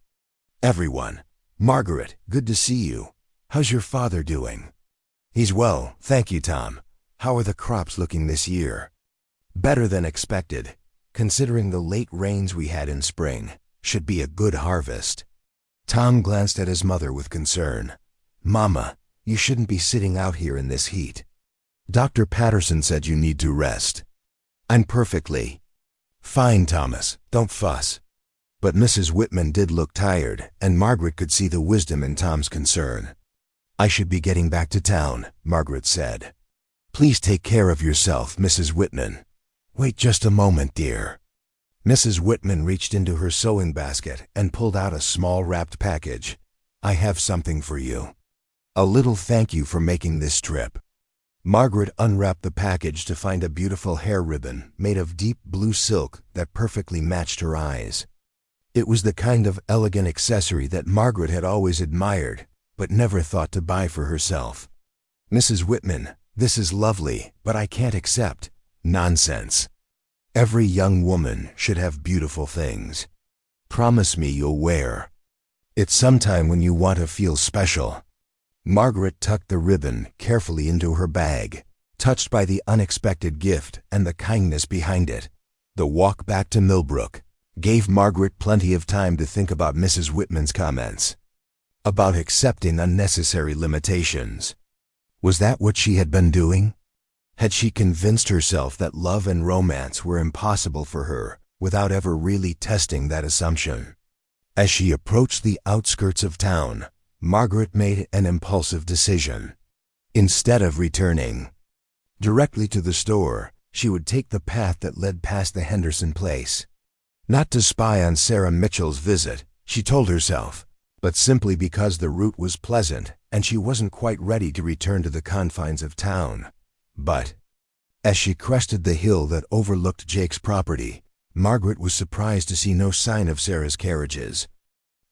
everyone. "Margaret, good to see you. How's your father doing?" "He's well, thank you, Tom. How are the crops looking this year?" "Better than expected. Considering the late rains we had in spring, should be a good harvest." Tom glanced at his mother with concern. "Mama, you shouldn't be sitting out here in this heat. Dr. Patterson said you need to rest." "I'm perfectly fine, Thomas. Don't fuss." But Mrs. Whitman did look tired, and Margaret could see the wisdom in Tom's concern. "I should be getting back to town," Margaret said. "Please take care of yourself, Mrs. Whitman." "Wait just a moment, dear." Mrs. Whitman reached into her sewing basket and pulled out a small wrapped package. "I have something for you. A little thank you for making this trip." Margaret unwrapped the package to find a beautiful hair ribbon made of deep blue silk that perfectly matched her eyes. It was the kind of elegant accessory that Margaret had always admired, but never thought to buy for herself. "Mrs. Whitman, this is lovely, but I can't accept." "Nonsense. Every young woman should have beautiful things. Promise me you'll wear it sometime when you want to feel special." Margaret tucked the ribbon carefully into her bag, touched by the unexpected gift and the kindness behind it. The walk back to Millbrook gave Margaret plenty of time to think about Mrs. Whitman's comments about accepting unnecessary limitations. Was that what she had been doing? Had she convinced herself that love and romance were impossible for her without ever really testing that assumption? As she approached the outskirts of town, Margaret made an impulsive decision. Instead of returning directly to the store, she would take the path that led past the Henderson place. Not to spy on Sarah Mitchell's visit, she told herself, but simply because the route was pleasant and she wasn't quite ready to return to the confines of town. But as she crested the hill that overlooked Jake's property, Margaret was surprised to see no sign of Sarah's carriages.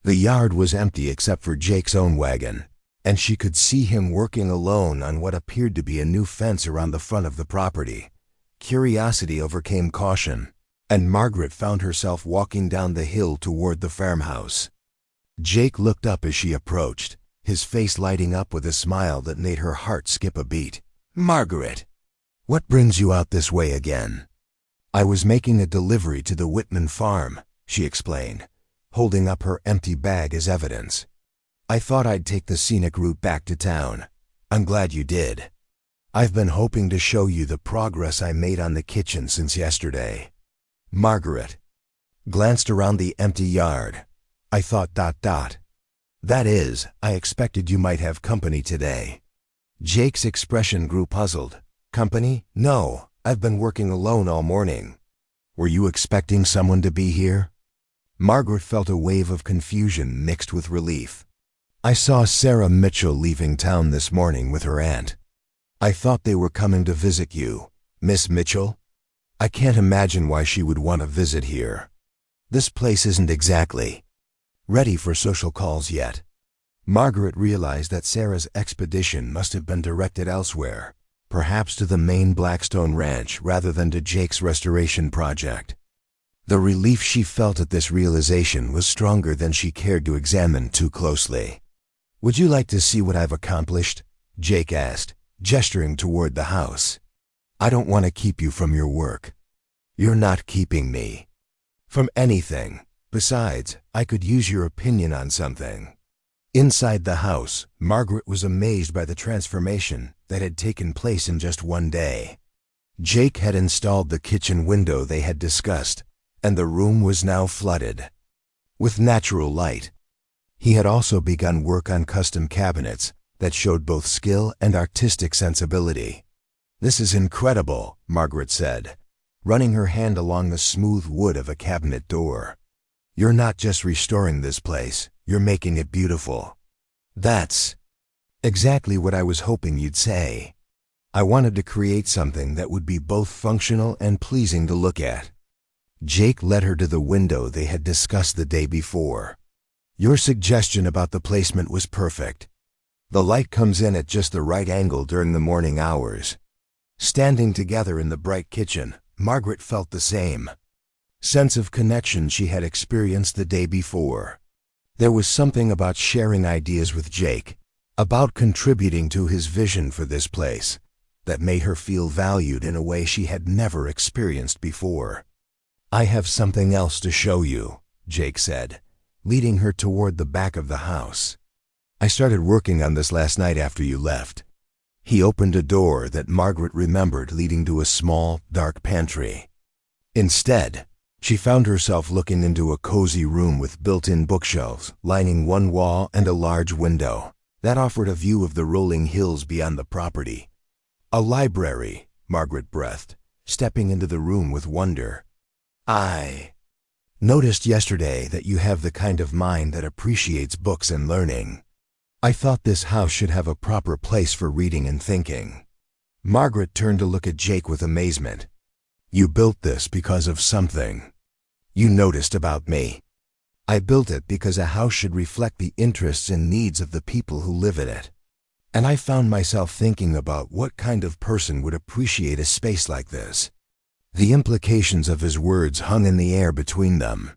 The yard was empty except for Jake's own wagon, and she could see him working alone on what appeared to be a new fence around the front of the property. Curiosity overcame caution, and Margaret found herself walking down the hill toward the farmhouse. Jake looked up as she approached, his face lighting up with a smile that made her heart skip a beat. "Margaret, what brings you out this way again?" "I was making a delivery to the Whitman farm," she explained, holding up her empty bag as evidence. "I thought I'd take the scenic route back to town. I'm glad you did. I've been hoping to show you the progress I made on the kitchen since yesterday." Margaret glanced around the empty yard. "I thought ... That is, I expected you might have company today." Jake's expression grew puzzled. "Company? No, I've been working alone all morning." "Were you expecting someone to be here?" Margaret felt a wave of confusion mixed with relief. "I saw Sarah Mitchell leaving town this morning with her aunt. I thought they were coming to visit you." "Miss Mitchell? I can't imagine why she would want to visit here. This place isn't exactly ready for social calls yet." Margaret realized that Sarah's expedition must have been directed elsewhere, perhaps to the main Blackstone ranch rather than to Jake's restoration project. The relief she felt at this realization was stronger than she cared to examine too closely. "Would you like to see what I've accomplished?" Jake asked, gesturing toward the house. "I don't want to keep you from your work." "You're not keeping me from anything. Besides, I could use your opinion on something." Inside the house, Margaret was amazed by the transformation that had taken place in just one day. Jake had installed the kitchen window they had discussed, and the room was now flooded with natural light. He had also begun work on custom cabinets that showed both skill and artistic sensibility. "This is incredible," Margaret said, running her hand along the smooth wood of a cabinet door. "You're not just restoring this place, you're making it beautiful." "That's exactly what I was hoping you'd say. I wanted to create something that would be both functional and pleasing to look at." Jake led her to the window they had discussed the day before. "Your suggestion about the placement was perfect. The light comes in at just the right angle during the morning hours." Standing together in the bright kitchen, Margaret felt the same sense of connection she had experienced the day before. There was something about sharing ideas with Jake, about contributing to his vision for this place, that made her feel valued in a way she had never experienced before. "I have something else to show you," Jake said, leading her toward the back of the house. "I started working on this last night after you left." He opened a door that Margaret remembered leading to a small, dark pantry. Instead, she found herself looking into a cozy room with built-in bookshelves lining one wall and a large window that offered a view of the rolling hills beyond the property. "A library," Margaret breathed, stepping into the room with wonder. "I noticed yesterday that you have the kind of mind that appreciates books and learning. I thought this house should have a proper place for reading and thinking." Margaret turned to look at Jake with amazement. "You built this because of something you noticed about me." "I built it because a house should reflect the interests and needs of the people who live in it. And I found myself thinking about what kind of person would appreciate a space like this." The implications of his words hung in the air between them.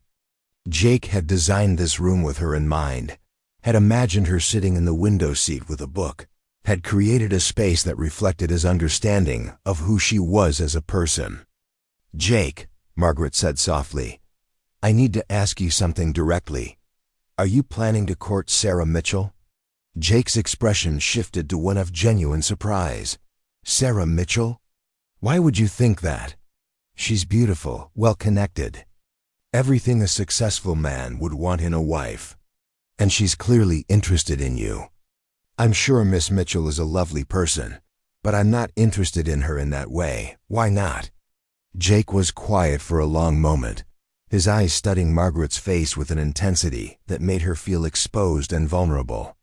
Jake had designed this room with her in mind, had imagined her sitting in the window seat with a book, had created a space that reflected his understanding of who she was as a person. "Jake," Margaret said softly, "I need to ask you something directly. Are you planning to court Sarah Mitchell?" Jake's expression shifted to one of genuine surprise. "Sarah Mitchell? Why would you think that? She's beautiful, well-connected. Everything a successful man would want in a wife. And she's clearly interested in you. I'm sure Miss Mitchell is a lovely person, but I'm not interested in her in that way. Why not?" Jake was quiet for a long moment, his eyes studying Margaret's face with an intensity that made her feel exposed and vulnerable.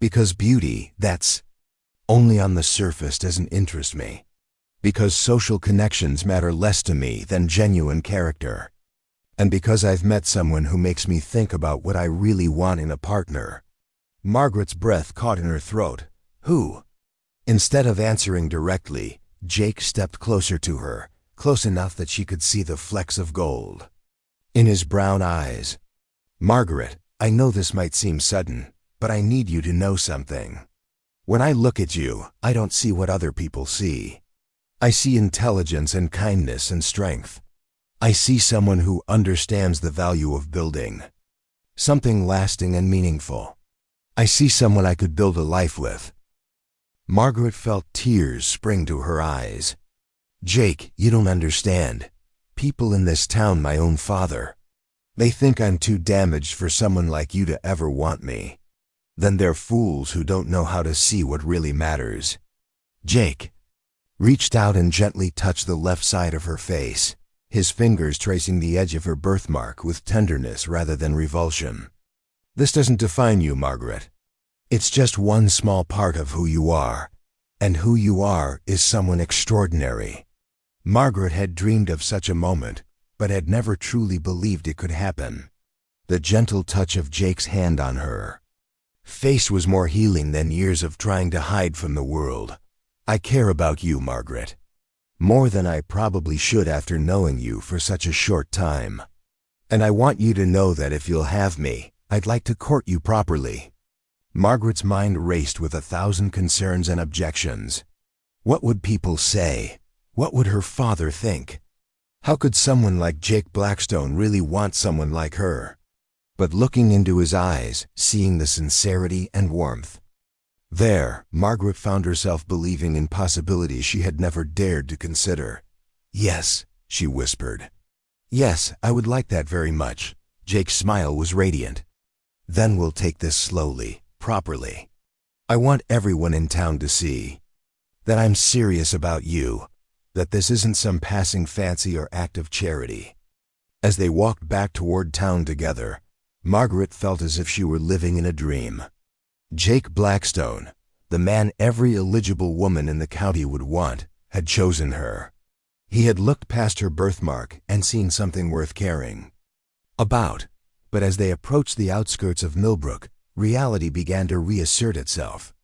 "Because beauty, that's only on the surface, doesn't interest me. Because social connections matter less to me than genuine character." And because I've met someone who makes me think about what I really want in a partner. Margaret's breath caught in her throat. Who? Instead of answering directly, Jake stepped closer to her, close enough that she could see the flecks of gold in his brown eyes. Margaret, I know this might seem sudden, but I need you to know something. When I look at you, I don't see what other people see. I see intelligence and kindness and strength. I see someone who understands the value of building something lasting and meaningful. I see someone I could build a life with. Margaret felt tears spring to her eyes. Jake, you don't understand. People in this town, my own father, they think I'm too damaged for someone like you to ever want me. Then they're fools who don't know how to see what really matters. Jake reached out and gently touched the left side of her face, his fingers tracing the edge of her birthmark with tenderness rather than revulsion. This doesn't define you, Margaret. It's just one small part of who you are, and who you are is someone extraordinary. Margaret had dreamed of such a moment, but had never truly believed it could happen. The gentle touch of Jake's hand on her face was more healing than years of trying to hide from the world. I care about you, Margaret. More than I probably should after knowing you for such a short time. And I want you to know that if you'll have me, I'd like to court you properly. Margaret's mind raced with 1,000 concerns and objections. What would people say? What would her father think? How could someone like Jake Blackstone really want someone like her? But looking into his eyes, seeing the sincerity and warmth, there, Margaret found herself believing in possibilities she had never dared to consider. Yes, she whispered. Yes, I would like that very much. Jake's smile was radiant. Then we'll take this slowly, properly. I want everyone in town to see that I'm serious about you, that this isn't some passing fancy or act of charity. As they walked back toward town together, Margaret felt as if she were living in a dream. Jake Blackstone, the man every eligible woman in the county would want, had chosen her. He had looked past her birthmark and seen something worth caring about. But as they approached the outskirts of Millbrook, reality began to reassert itself.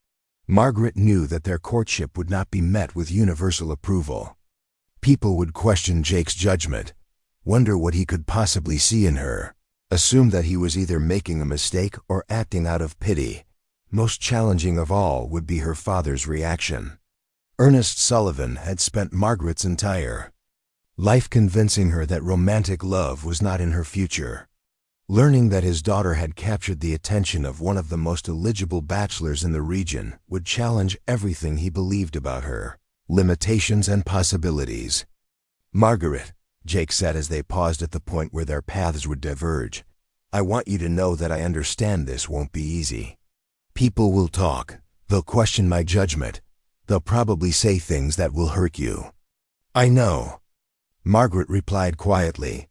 Margaret knew that their courtship would not be met with universal approval. People would question Jake's judgment, wonder what he could possibly see in her, assume that he was either making a mistake or acting out of pity. Most challenging of all would be her father's reaction. Ernest Sullivan had spent Margaret's entire life convincing her that romantic love was not in her future. Learning that his daughter had captured the attention of one of the most eligible bachelors in the region would challenge everything he believed about her, limitations and possibilities. Margaret, Jake said as they paused at the point where their paths would diverge, I want you to know that I understand this won't be easy. People will talk. They'll question my judgment. They'll probably say things that will hurt you. I know, Margaret replied quietly.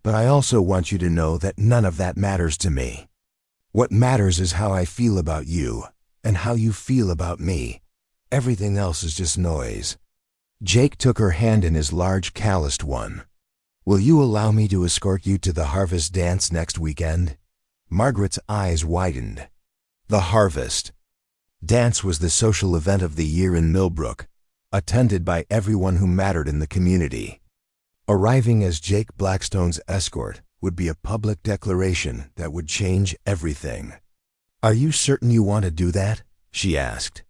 But I also want you to know that none of that matters to me. What matters is how I feel about you, and how you feel about me. Everything else is just noise. Jake took her hand in his large, calloused one. Will you allow me to escort you to the harvest dance next weekend? Margaret's eyes widened. The harvest dance was the social event of the year in Millbrook, attended by everyone who mattered in the community. Arriving as Jake Blackstone's escort would be a public declaration that would change everything. Are you certain you want to do that? She asked.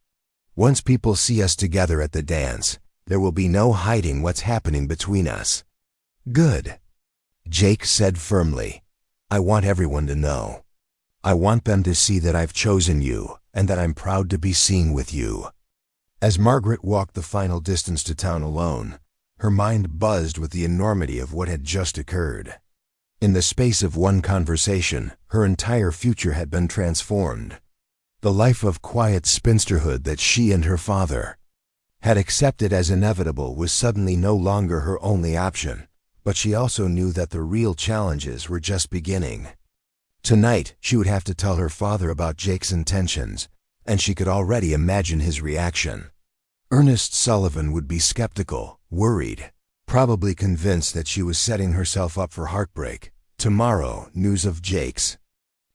Once people see us together at the dance, there will be no hiding what's happening between us. Good, Jake said firmly. I want everyone to know. I want them to see that I've chosen you and that I'm proud to be seen with you. As Margaret walked the final distance to town alone, her mind buzzed with the enormity of what had just occurred. In the space of one conversation, her entire future had been transformed. The life of quiet spinsterhood that she and her father had accepted as inevitable was suddenly no longer her only option, but she also knew that the real challenges were just beginning. Tonight, she would have to tell her father about Jake's intentions, and she could already imagine his reaction. Ernest Sullivan would be skeptical, worried, probably convinced that she was setting herself up for heartbreak. Tomorrow, news of Jake's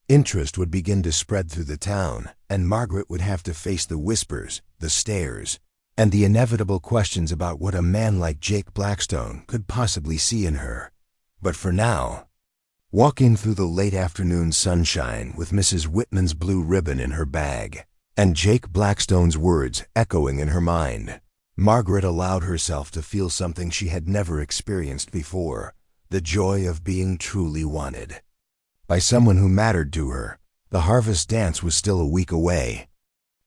interest would begin to spread through the town, and Margaret would have to face the whispers, the stares, and the inevitable questions about what a man like Jake Blackstone could possibly see in her. But for now, walking through the late afternoon sunshine with Mrs. Whitman's blue ribbon in her bag, and Jake Blackstone's words echoing in her mind, Margaret allowed herself to feel something she had never experienced before, the joy of being truly wanted by someone who mattered to her. The harvest dance was still a week away,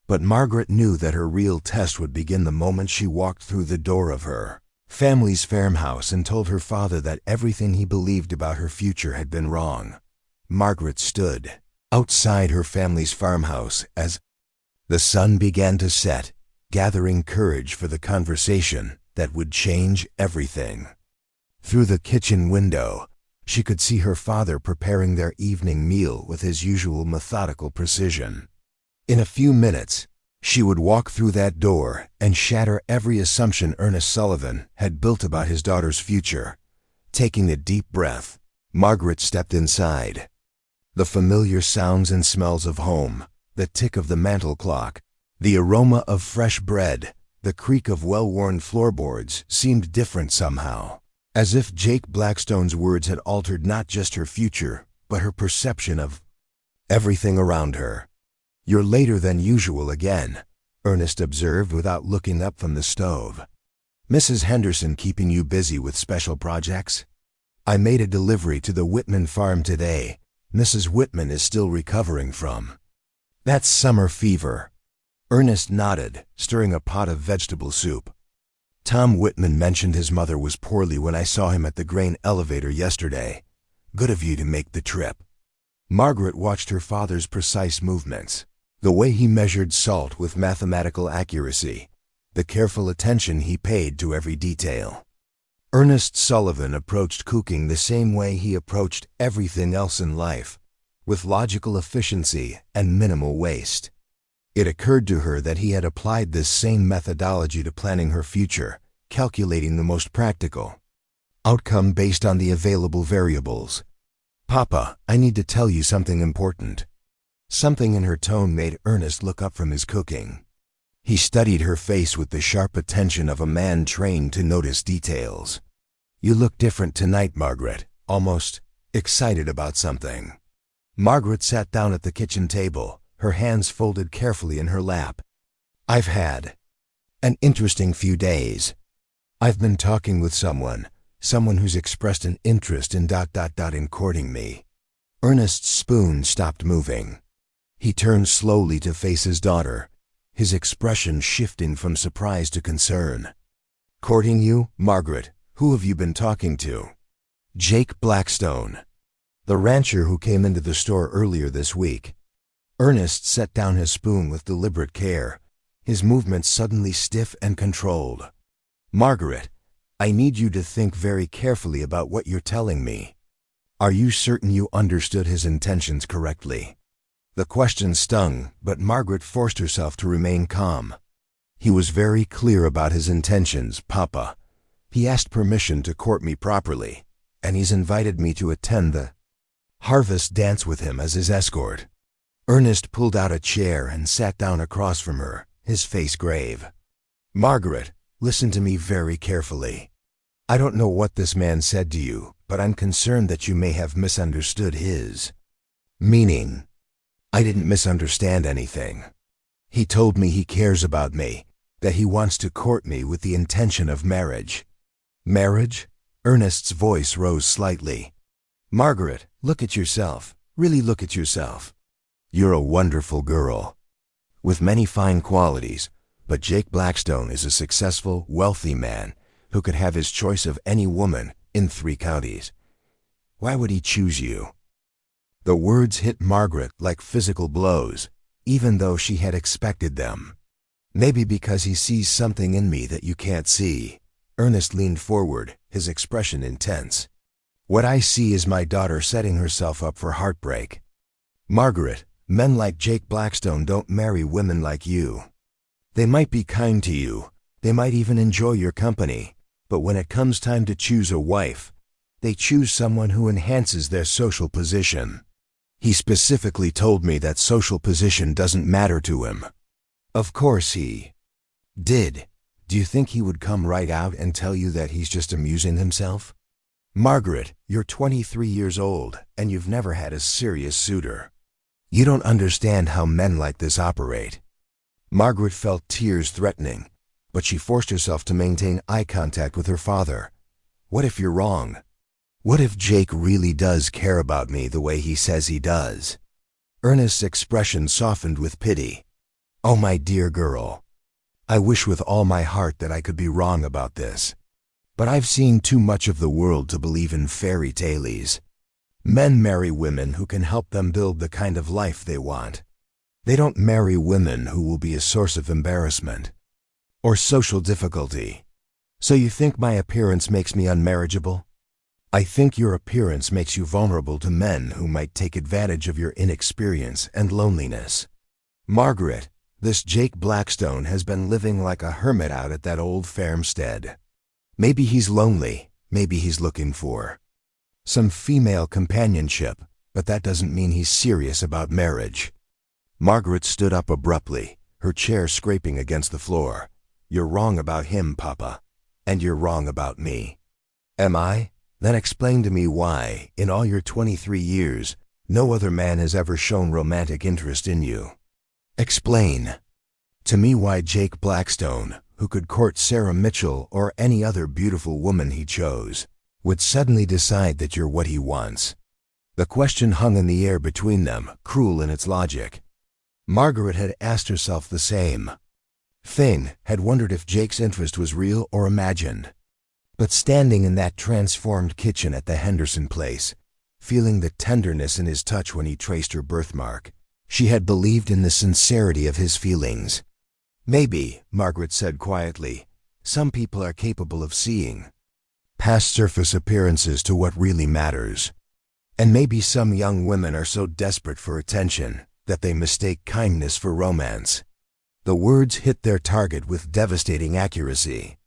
but Margaret knew that her real test would begin the moment she walked through the door of her family's farmhouse and told her father that everything he believed about her future had been wrong. Margaret stood outside her family's farmhouse as the sun began to set, gathering courage for the conversation that would change everything. Through the kitchen window, she could see her father preparing their evening meal with his usual methodical precision. In a few minutes, she would walk through that door and shatter every assumption Ernest Sullivan had built about his daughter's future. Taking a deep breath, Margaret stepped inside. The familiar sounds and smells of home, the tick of the mantel clock, the aroma of fresh bread, the creak of well-worn floorboards seemed different somehow, as if Jake Blackstone's words had altered not just her future, but her perception of everything around her. "You're later than usual again," Ernest observed without looking up from the stove. "Mrs. Henderson keeping you busy with special projects?" "I made a delivery to the Whitman farm today. Mrs. Whitman is still recovering from that's summer fever." Ernest nodded, stirring a pot of vegetable soup. "Tom Whitman mentioned his mother was poorly when I saw him at the grain elevator yesterday. Good of you to make the trip." Margaret watched her father's precise movements, the way he measured salt with mathematical accuracy, the careful attention he paid to every detail. Ernest Sullivan approached cooking the same way he approached everything else in life, with logical efficiency and minimal waste. It occurred to her that he had applied this same methodology to planning her future, calculating the most practical outcome based on the available variables. "Papa, I need to tell you something important." Something in her tone made Ernest look up from his cooking. He studied her face with the sharp attention of a man trained to notice details. "You look different tonight, Margaret, almost excited about something." Margaret sat down at the kitchen table, her hands folded carefully in her lap. "I've had an interesting few days. I've been talking with someone who's expressed an interest in in courting me." Ernest's spoon stopped moving. He turned slowly to face his daughter, his expression shifting from surprise to concern. "Courting you, Margaret? Who have you been talking to?" "Jake Blackstone, the rancher who came into the store earlier this week." Ernest set down his spoon with deliberate care, his movements suddenly stiff and controlled. "Margaret, I need you to think very carefully about what you're telling me. Are you certain you understood his intentions correctly?" The question stung, but Margaret forced herself to remain calm. "He was very clear about his intentions, Papa. He asked permission to court me properly, and he's invited me to attend the harvest dance with him as his escort." Ernest pulled out a chair and sat down across from her, his face grave. "Margaret, listen to me very carefully. I don't know what this man said to you, but I'm concerned that you may have misunderstood his meaning." "I didn't misunderstand anything. He told me he cares about me, that he wants to court me with the intention of marriage." "Marriage?" Ernest's voice rose slightly. "Margaret, look at yourself. Really look at yourself. You're a wonderful girl, with many fine qualities, but Jake Blackstone is a successful, wealthy man who could have his choice of any woman in 3 counties. Why would he choose you?" The words hit Margaret like physical blows, even though she had expected them. "Maybe because he sees something in me that you can't see." Ernest leaned forward, his expression intense. "What I see is my daughter setting herself up for heartbreak. Margaret, men like Jake Blackstone don't marry women like you. They might be kind to you, they might even enjoy your company, But when it comes time to choose a wife, they choose someone who enhances their social position. He specifically told me that social position doesn't matter to him. Of course he did. Do you think he would come right out and tell you that he's just amusing himself? Margaret, you're 23 years old, and you've never had a serious suitor. You don't understand how men like this operate. Margaret felt tears threatening, but she forced herself to maintain eye contact with her father. What if you're wrong? What if Jake really does care about me the way he says he does? Ernest's expression softened with pity. Oh, my dear girl. I wish with all my heart that I could be wrong about this. But I've seen too much of the world to believe in fairy tales. Men marry women who can help them build the kind of life they want. They don't marry women who will be a source of embarrassment or social difficulty. So you think my appearance makes me unmarriageable? I think your appearance makes you vulnerable to men who might take advantage of your inexperience and loneliness. Margaret, this Jake Blackstone has been living like a hermit out at that old farmstead. Maybe he's lonely, maybe he's looking for some female companionship, but that doesn't mean he's serious about marriage. Margaret stood up abruptly, her chair scraping against the floor. You're wrong about him, Papa, and you're wrong about me. Am I? Then explain to me why, in all your 23 years, no other man has ever shown romantic interest in you. Explain to me why Jake Blackstone, who could court Sarah Mitchell or any other beautiful woman he chose, would suddenly decide that you're what he wants. The question hung in the air between them, cruel in its logic. Margaret had asked herself the same thing, had wondered if Jake's interest was real or imagined. But standing in that transformed kitchen at the Henderson place, feeling the tenderness in his touch when he traced her birthmark, she had believed in the sincerity of his feelings. Maybe, Margaret said quietly, some people are capable of seeing past surface appearances to what really matters. And maybe some young women are so desperate for attention that they mistake kindness for romance. The words hit their target with devastating accuracy.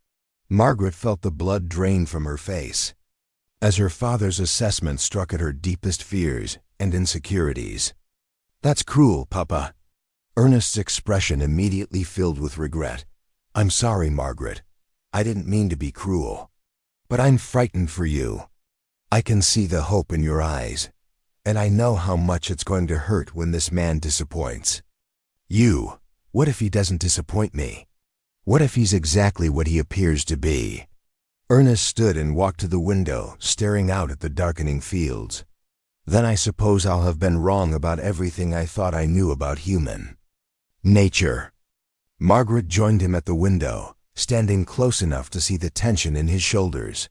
Margaret felt the blood drain from her face as her father's assessment struck at her deepest fears and insecurities. That's cruel, Papa. Ernest's expression immediately filled with regret. I'm sorry, Margaret. I didn't mean to be cruel. But I'm frightened for you. I can see the hope in your eyes, and I know how much it's going to hurt when this man disappoints you. What if he doesn't disappoint me? What if he's exactly what he appears to be? Ernest stood and walked to the window, staring out at the darkening fields. Then I suppose I'll have been wrong about everything I thought I knew about human nature. Margaret joined him at the window, standing close enough to see the tension in his shoulders.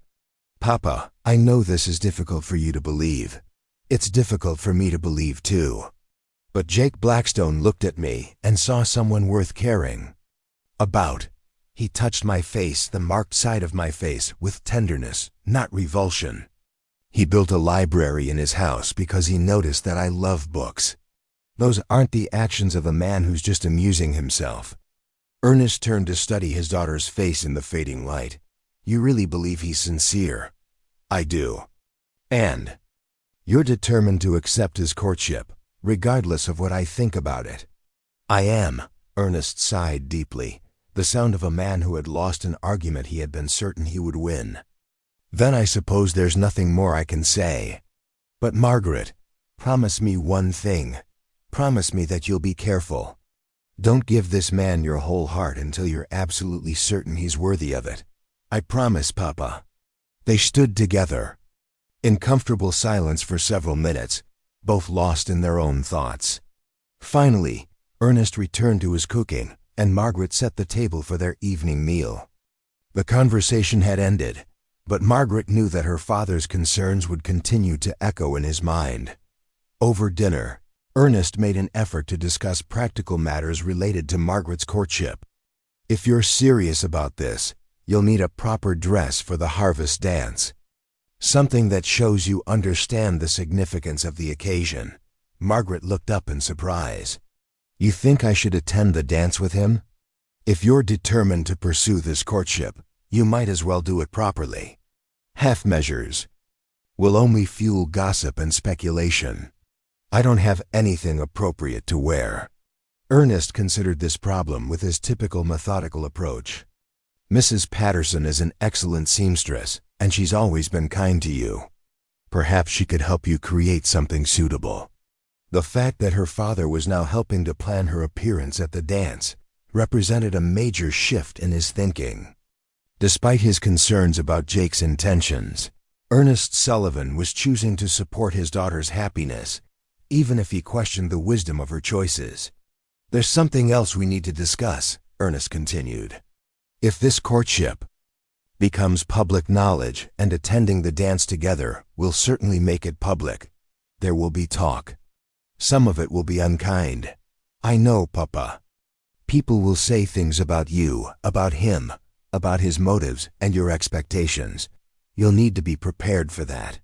Papa, I know this is difficult for you to believe. It's difficult for me to believe too. But Jake Blackstone looked at me and saw someone worth caring about. He touched my face, the marked side of my face, with tenderness, not revulsion. He built a library in his house because he noticed that I love books. Those aren't the actions of a man who's just amusing himself. Ernest turned to study his daughter's face in the fading light. You really believe he's sincere? I do. And you're determined to accept his courtship, regardless of what I think about it. I am. Ernest sighed deeply, the sound of a man who had lost an argument he had been certain he would win. Then I suppose there's nothing more I can say. But Margaret, promise me one thing. Promise me that you'll be careful. Don't give this man your whole heart until you're absolutely certain he's worthy of it. I promise, Papa. They stood together, in comfortable silence for several minutes, both lost in their own thoughts. Finally, Ernest returned to his cooking, and Margaret set the table for their evening meal. The conversation had ended, but Margaret knew that her father's concerns would continue to echo in his mind. Over dinner, Ernest made an effort to discuss practical matters related to Margaret's courtship. If you're serious about this, you'll need a proper dress for the harvest dance. Something that shows you understand the significance of the occasion. Margaret looked up in surprise. You think I should attend the dance with him? If you're determined to pursue this courtship, You might as well do it properly. Half measures will only fuel gossip and speculation. I don't have anything appropriate to wear. Ernest considered this problem with his typical methodical approach. Mrs. Patterson is an excellent seamstress, and she's always been kind to you. Perhaps she could help you create something suitable. The fact that her father was now helping to plan her appearance at the dance represented a major shift in his thinking. Despite his concerns about Jake's intentions, Ernest Sullivan was choosing to support his daughter's happiness, even if he questioned the wisdom of her choices. There's something else we need to discuss, Ernest continued. If this courtship becomes public knowledge and attending the dance together will certainly make it public, there will be talk. Some of it will be unkind. I know, Papa. People will say things about you, about him, about his motives and your expectations. You'll need to be prepared for that.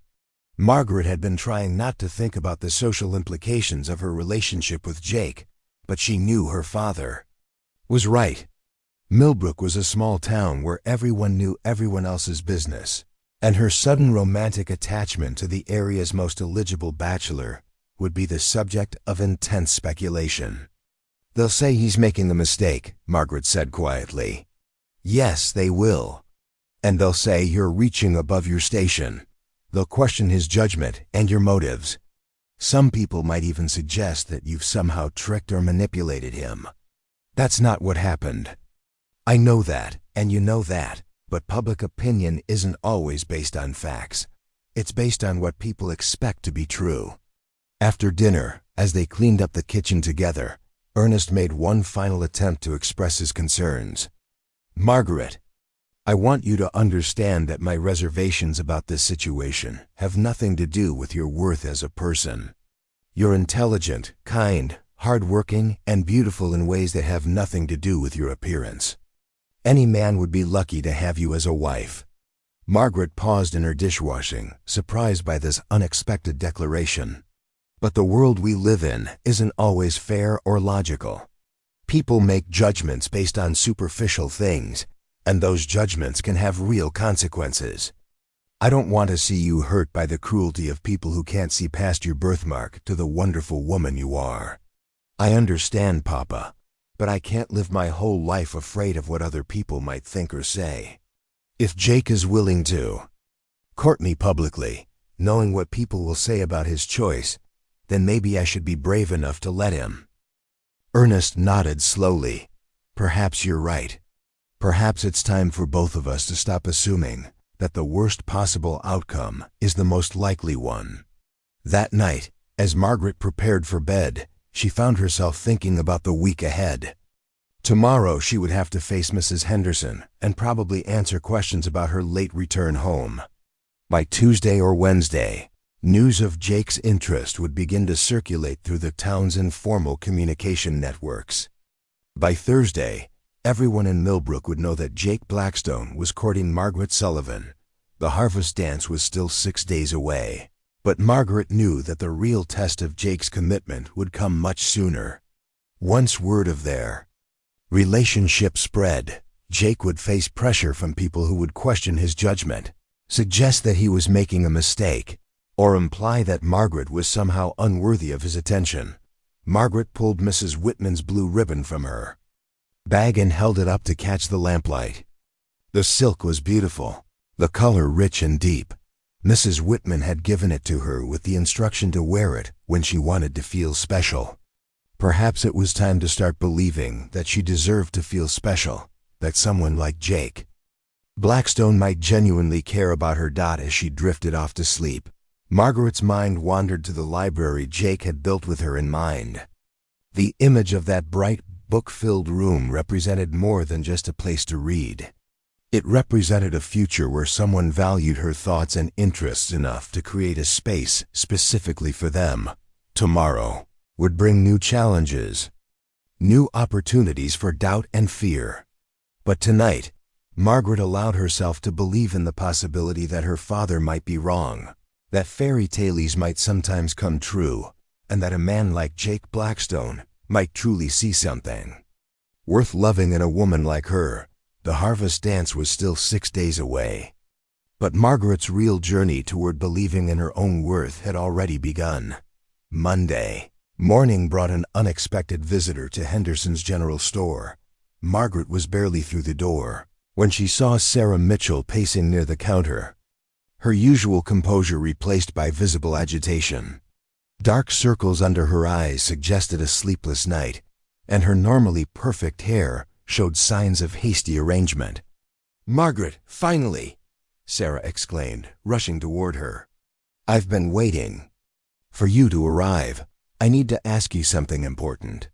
Margaret had been trying not to think about the social implications of her relationship with Jake, but she knew her father was right. Millbrook was a small town where everyone knew everyone else's business, and her sudden romantic attachment to the area's most eligible bachelor would be the subject of intense speculation. They'll say he's making a mistake, Margaret said quietly. Yes, they will. And they'll say you're reaching above your station. They'll question his judgment and your motives. Some people might even suggest that you've somehow tricked or manipulated him. That's not what happened. I know that, and you know that, but public opinion isn't always based on facts. It's based on what people expect to be true. After dinner, as they cleaned up the kitchen together, Ernest made one final attempt to express his concerns. Margaret, I want you to understand that my reservations about this situation have nothing to do with your worth as a person. You're intelligent, kind, hardworking, and beautiful in ways that have nothing to do with your appearance. Any man would be lucky to have you as a wife. Margaret paused in her dishwashing, surprised by this unexpected declaration. But the world we live in isn't always fair or logical. People make judgments based on superficial things, and those judgments can have real consequences. I don't want to see you hurt by the cruelty of people who can't see past your birthmark to the wonderful woman you are. I understand, Papa, but I can't live my whole life afraid of what other people might think or say. If Jake is willing to court me publicly, knowing what people will say about his choice, then maybe I should be brave enough to let him. Ernest nodded slowly. Perhaps you're right. Perhaps it's time for both of us to stop assuming that the worst possible outcome is the most likely one. That night, as Margaret prepared for bed, she found herself thinking about the week ahead. Tomorrow she would have to face Mrs. Henderson and probably answer questions about her late return home. By Tuesday or Wednesday, news of Jake's interest would begin to circulate through the town's informal communication networks. By Thursday, everyone in Millbrook would know that Jake Blackstone was courting Margaret Sullivan. The harvest dance was still 6 days away, but Margaret knew that the real test of Jake's commitment would come much sooner. Once word of their relationship spread, Jake would face pressure from people who would question his judgment, suggest that he was making a mistake, or imply that Margaret was somehow unworthy of his attention. Margaret pulled Mrs. Whitman's blue ribbon from her bag and held it up to catch the lamplight. The silk was beautiful, the color rich and deep. Mrs. Whitman had given it to her with the instruction to wear it when she wanted to feel special. Perhaps it was time to start believing that she deserved to feel special, that someone like Jake Blackstone might genuinely care about her. As she drifted off to sleep, Margaret's mind wandered to the library Jake had built with her in mind. The image of that bright, book-filled room represented more than just a place to read. It represented a future where someone valued her thoughts and interests enough to create a space specifically for them. Tomorrow would bring new challenges, new opportunities for doubt and fear. But tonight, Margaret allowed herself to believe in the possibility that her father might be wrong, that fairy tales might sometimes come true, and that a man like Jake Blackstone might truly see something worth loving in a woman like her. The harvest dance was still 6 days away. But Margaret's real journey toward believing in her own worth had already begun. Monday morning brought an unexpected visitor to Henderson's general store. Margaret was barely through the door when she saw Sarah Mitchell pacing near the counter, her usual composure replaced by visible agitation. Dark circles under her eyes suggested a sleepless night, and her normally perfect hair showed signs of hasty arrangement. "Margaret, finally!" Sarah exclaimed, rushing toward her. "I've been waiting for you to arrive. I need to ask you something important."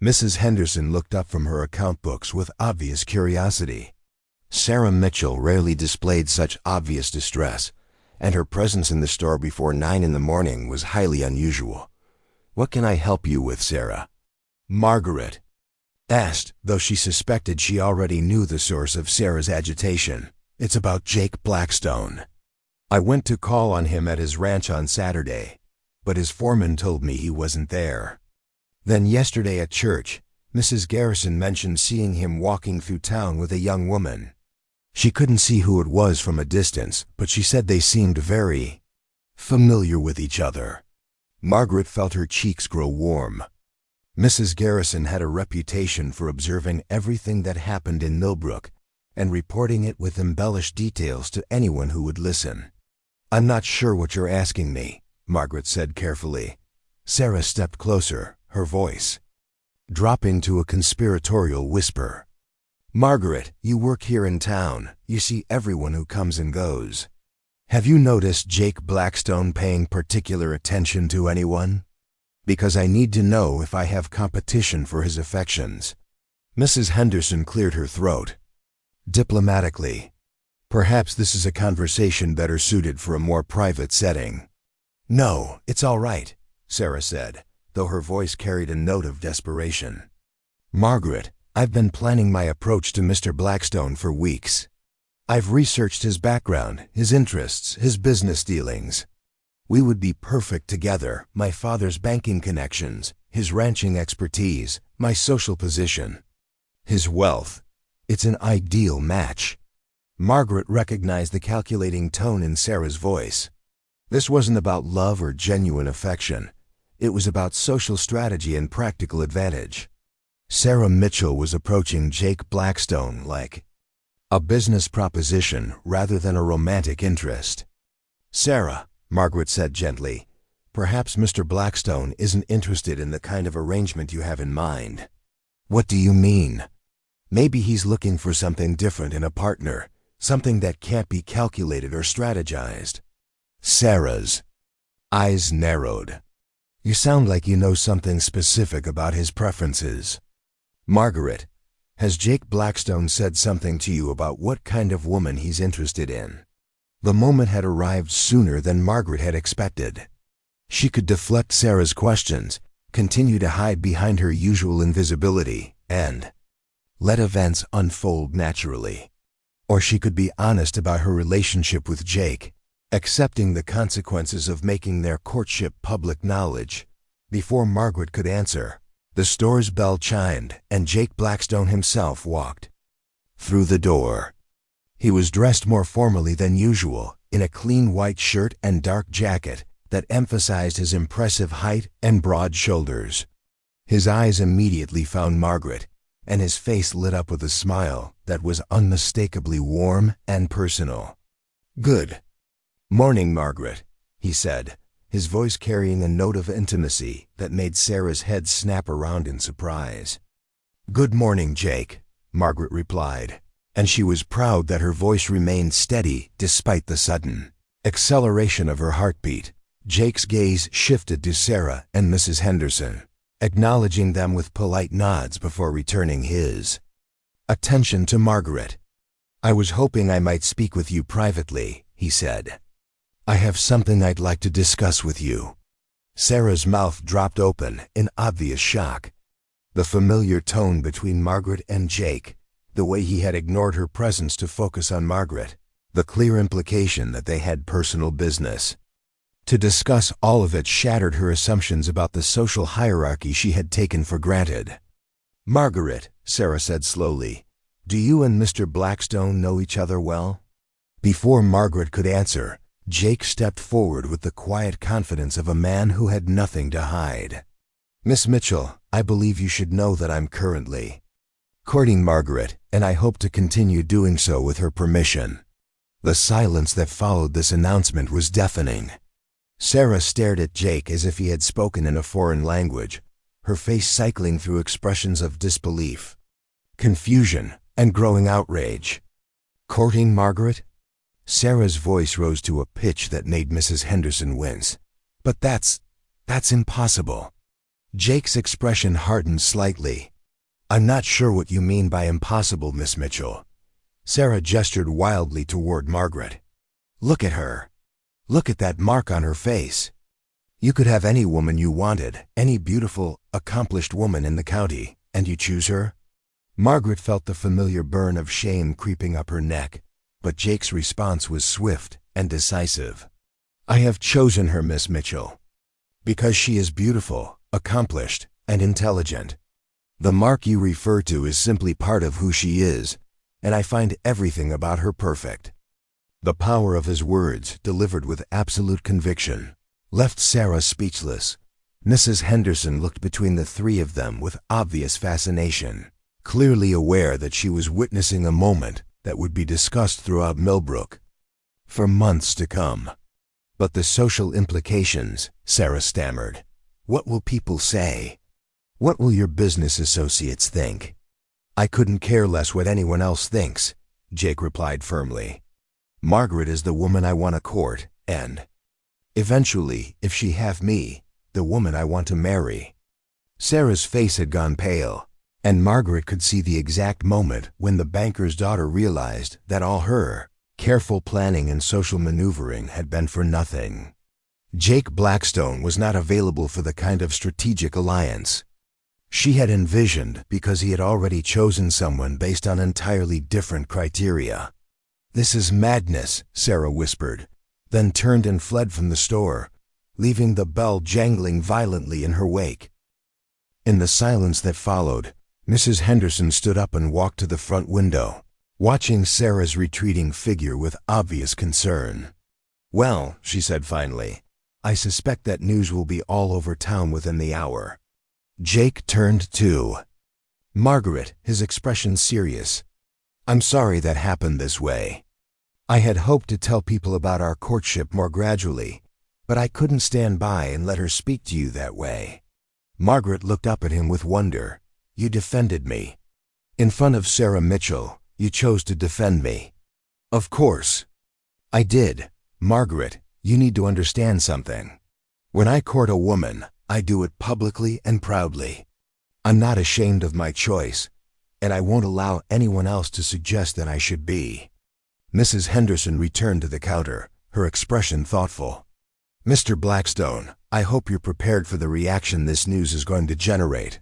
Mrs. Henderson looked up from her account books with obvious curiosity. Sarah Mitchell rarely displayed such obvious distress, and her presence in the store before 9 in the morning was highly unusual. "What can I help you with, Sarah?" Margaret asked, though she suspected she already knew the source of Sarah's agitation. "It's about Jake Blackstone. I went to call on him at his ranch on Saturday, but his foreman told me he wasn't there. Then yesterday at church, Mrs. Garrison mentioned seeing him walking through town with a young woman. She couldn't see who it was from a distance, but she said they seemed very familiar with each other." Margaret felt her cheeks grow warm. Mrs. Garrison had a reputation for observing everything that happened in Millbrook and reporting it with embellished details to anyone who would listen. "I'm not sure what you're asking me," Margaret said carefully. Sarah stepped closer, her voice dropping to a conspiratorial whisper. "Margaret, you work here in town. You see everyone who comes and goes. Have you noticed Jake Blackstone paying particular attention to anyone? Because I need to know if I have competition for his affections." Mrs. Henderson cleared her throat diplomatically. "Perhaps this is a conversation better suited for a more private setting." "No, it's all right," Sarah said, though her voice carried a note of desperation. "Margaret, I've been planning my approach to Mr. Blackstone for weeks. I've researched his background, his interests, his business dealings. We would be perfect together, my father's banking connections, his ranching expertise, my social position, his wealth. It's an ideal match." Margaret recognized the calculating tone in Sarah's voice. This wasn't about love or genuine affection. It was about social strategy and practical advantage. Sarah Mitchell was approaching Jake Blackstone like a business proposition rather than a romantic interest. "Sarah," Margaret said gently, "perhaps Mr. Blackstone isn't interested in the kind of arrangement you have in mind." "What do you mean?" "Maybe he's looking for something different in a partner, something that can't be calculated or strategized." Sarah's eyes narrowed. "You sound like you know something specific about his preferences." "Margaret, has Jake Blackstone said something to you about what kind of woman he's interested in?" The moment had arrived sooner than Margaret had expected. She could deflect Sarah's questions, continue to hide behind her usual invisibility, and let events unfold naturally. Or she could be honest about her relationship with Jake, accepting the consequences of making their courtship public knowledge. Before Margaret could answer, the store's bell chimed, and Jake Blackstone himself walked through the door. He was dressed more formally than usual, in a clean white shirt and dark jacket that emphasized his impressive height and broad shoulders. His eyes immediately found Margaret, and his face lit up with a smile that was unmistakably warm and personal. "Good morning, Margaret," he said, his voice carrying a note of intimacy that made Sarah's head snap around in surprise. "Good morning, Jake," Margaret replied, and she was proud that her voice remained steady despite the sudden acceleration of her heartbeat. Jake's gaze shifted to Sarah and Mrs. Henderson, acknowledging them with polite nods before returning his attention to Margaret. "I was hoping I might speak with you privately," he said. "I have something I'd like to discuss with you." Sarah's mouth dropped open in obvious shock. The familiar tone between Margaret and Jake, the way he had ignored her presence to focus on Margaret, the clear implication that they had personal business to discuss, all of it shattered her assumptions about the social hierarchy she had taken for granted. "Margaret," Sarah said slowly, Do you and Mr. Blackstone know each other well?" Before Margaret could answer, Jake stepped forward with the quiet confidence of a man who had nothing to hide. "Miss Mitchell, I believe you should know that I'm currently courting Margaret, and I hope to continue doing so with her permission." The silence that followed this announcement was deafening. Sarah stared at Jake as if he had spoken in a foreign language, her face cycling through expressions of disbelief, confusion, and growing outrage. "Courting Margaret?" Sarah's voice rose to a pitch that made Mrs. Henderson wince. "But that's impossible." Jake's expression hardened slightly. "I'm not sure what you mean by impossible, Miss Mitchell." Sarah gestured wildly toward Margaret. "Look at her. Look at that mark on her face. You could have any woman you wanted, any beautiful, accomplished woman in the county, and you choose her?" Margaret felt the familiar burn of shame creeping up her neck, but Jake's response was swift and decisive. "I have chosen her, Miss Mitchell, because she is beautiful, accomplished, and intelligent. The mark you refer to is simply part of who she is, and I find everything about her perfect." The power of his words, delivered with absolute conviction, left Sarah speechless. Mrs. Henderson looked between the three of them with obvious fascination, clearly aware that she was witnessing a moment that would be discussed throughout Millbrook for months to come. "But the social implications," Sarah stammered. "What will people say? What will your business associates think?" "I couldn't care less what anyone else thinks," Jake replied firmly. "Margaret is the woman I want to court, and eventually, if she have me, the woman I want to marry." Sarah's face had gone pale, and Margaret could see the exact moment when the banker's daughter realized that all her careful planning and social maneuvering had been for nothing. Jake Blackstone was not available for the kind of strategic alliance she had envisioned because he had already chosen someone based on entirely different criteria. "This is madness," Sarah whispered, then turned and fled from the store, leaving the bell jangling violently in her wake. In the silence that followed, Mrs. Henderson stood up and walked to the front window, watching Sarah's retreating figure with obvious concern. "Well," she said finally, "I suspect that news will be all over town within the hour." Jake turned to Margaret, his expression serious. "I'm sorry that happened this way. I had hoped to tell people about our courtship more gradually, but I couldn't stand by and let her speak to you that way." Margaret looked up at him with wonder. "You defended me. In front of Sarah Mitchell, you chose to defend me." "Of course I did. Margaret, you need to understand something. When I court a woman, I do it publicly and proudly. I'm not ashamed of my choice, and I won't allow anyone else to suggest that I should be." Mrs. Henderson returned to the counter, her expression thoughtful. "Mr. Blackstone, I hope you're prepared for the reaction this news is going to generate.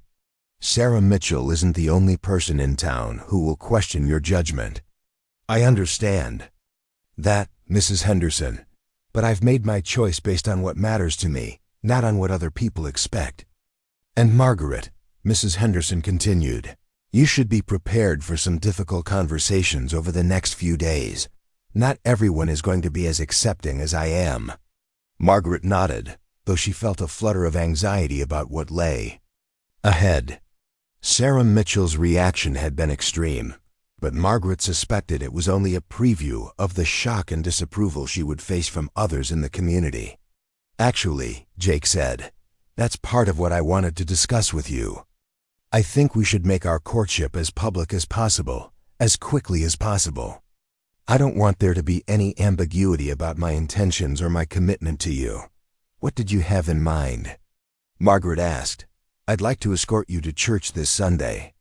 Sarah Mitchell isn't the only person in town who will question your judgment. I understand that, Mrs. Henderson, but I've made my choice based on what matters to me, not on what other people expect. And Margaret," Mrs. Henderson continued, "you should be prepared for some difficult conversations over the next few days. Not everyone is going to be as accepting as I am." Margaret nodded, though she felt a flutter of anxiety about what lay ahead. Sarah Mitchell's reaction had been extreme, but Margaret suspected it was only a preview of the shock and disapproval she would face from others in the community. "Actually," Jake said, "that's part of what I wanted to discuss with you. I think we should make our courtship as public as possible, as quickly as possible. I don't want there to be any ambiguity about my intentions or my commitment to you." "What did you have in mind?" Margaret asked. "I'd like to escort you to church this Sunday.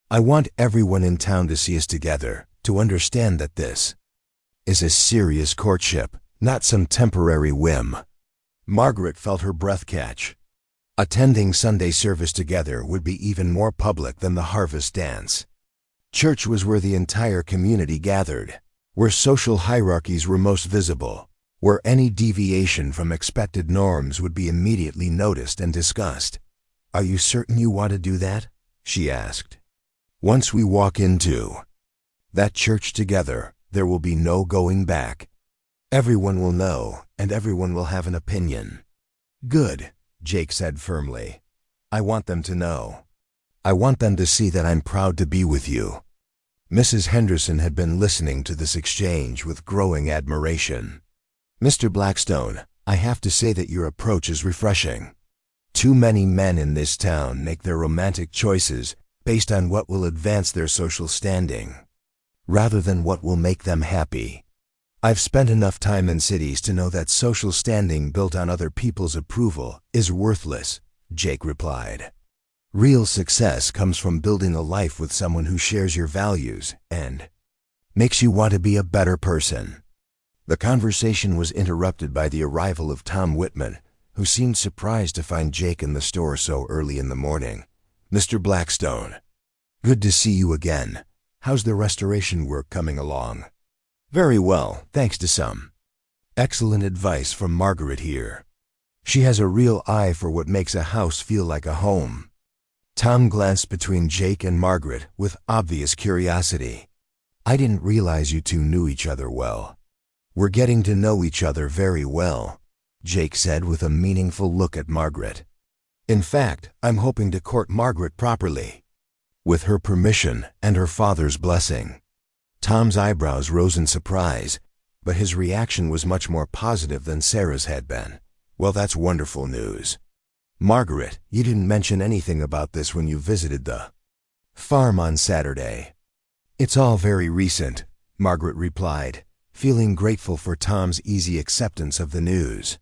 I want everyone in town to see us together, to understand that this is a serious courtship, not some temporary whim." Margaret felt her breath catch. Attending Sunday service together would be even more public than the harvest dance. Church was where the entire community gathered, where social hierarchies were most visible, where any deviation from expected norms would be immediately noticed and discussed. "Are you certain you want to do that?" she asked. "Once we walk into That church together, there will be no going back. Everyone will know, and everyone will have an opinion. Good, Jake said firmly. I want them to know. I want them to see that I'm proud to be with you. Mrs. Henderson had been listening to this exchange with growing admiration. Mr. Blackstone, I have to say that your approach is refreshing. Too many men in this town make their romantic choices based on what will advance their social standing, rather than what will make them happy. I've spent enough time in cities to know that social standing built on other people's approval is worthless, Jake replied. Real success comes from building a life with someone who shares your values and makes you want to be a better person. The conversation was interrupted by the arrival of Tom Whitman, who seemed surprised to find Jake in the store so early in the morning. Mr. Blackstone, good to see you again. How's the restoration work coming along? Very well, thanks to some excellent advice from Margaret here. She has a real eye for what makes a house feel like a home. Tom glanced between Jake and Margaret with obvious curiosity. I didn't realize you two knew each other well. We're getting to know each other very well, Jake said with a meaningful look at Margaret. In fact, I'm hoping to court Margaret properly, with her permission and her father's blessing. Tom's eyebrows rose in surprise, but his reaction was much more positive than Sarah's had been. Well, that's wonderful news. Margaret, you didn't mention anything about this when you visited the farm on Saturday. It's all very recent, Margaret replied, feeling grateful for Tom's easy acceptance of the news.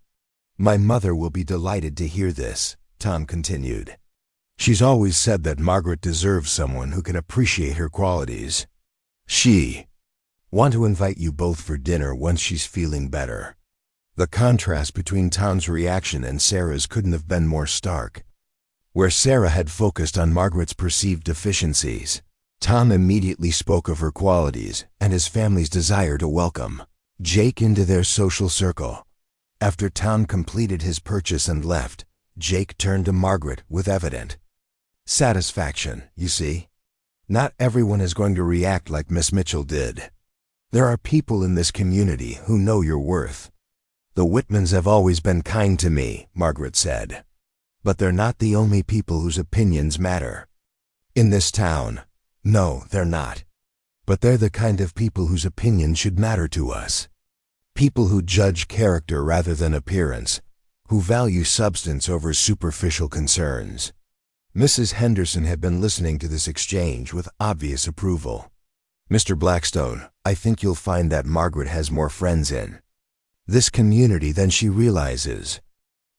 My mother will be delighted to hear this, Tom continued. She's always said that Margaret deserves someone who can appreciate her qualities. She want to invite you both for dinner once she's feeling better. The contrast between Tom's reaction and Sarah's couldn't have been more stark. Where Sarah had focused on Margaret's perceived deficiencies, Tom immediately spoke of her qualities and his family's desire to welcome Jake into their social circle. After Tom completed his purchase and left, Jake turned to Margaret with evident satisfaction. You see, not everyone is going to react like Miss Mitchell did. There are people in this community who know your worth. The Whitmans have always been kind to me, Margaret said. But they're not the only people whose opinions matter. In this town, no, they're not. But they're the kind of people whose opinions should matter to us. People who judge character rather than appearance, who value substance over superficial concerns. Mrs. Henderson had been listening to this exchange with obvious approval. Mr. Blackstone, I think you'll find that Margaret has more friends in this community than she realizes.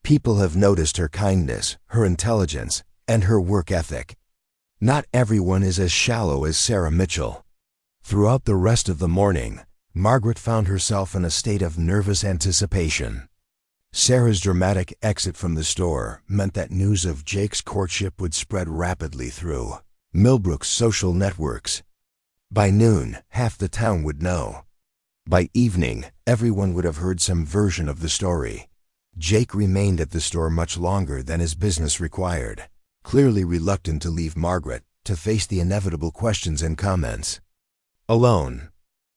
People have noticed her kindness, her intelligence, and her work ethic. Not everyone is as shallow as Sarah Mitchell. Throughout the rest of the morning, Margaret found herself in a state of nervous anticipation. Sarah's dramatic exit from the store meant that news of Jake's courtship would spread rapidly through Millbrook's social networks. By noon, half the town would know. By evening, everyone would have heard some version of the story. Jake remained at the store much longer than his business required, clearly reluctant to leave Margaret to face the inevitable questions and comments alone.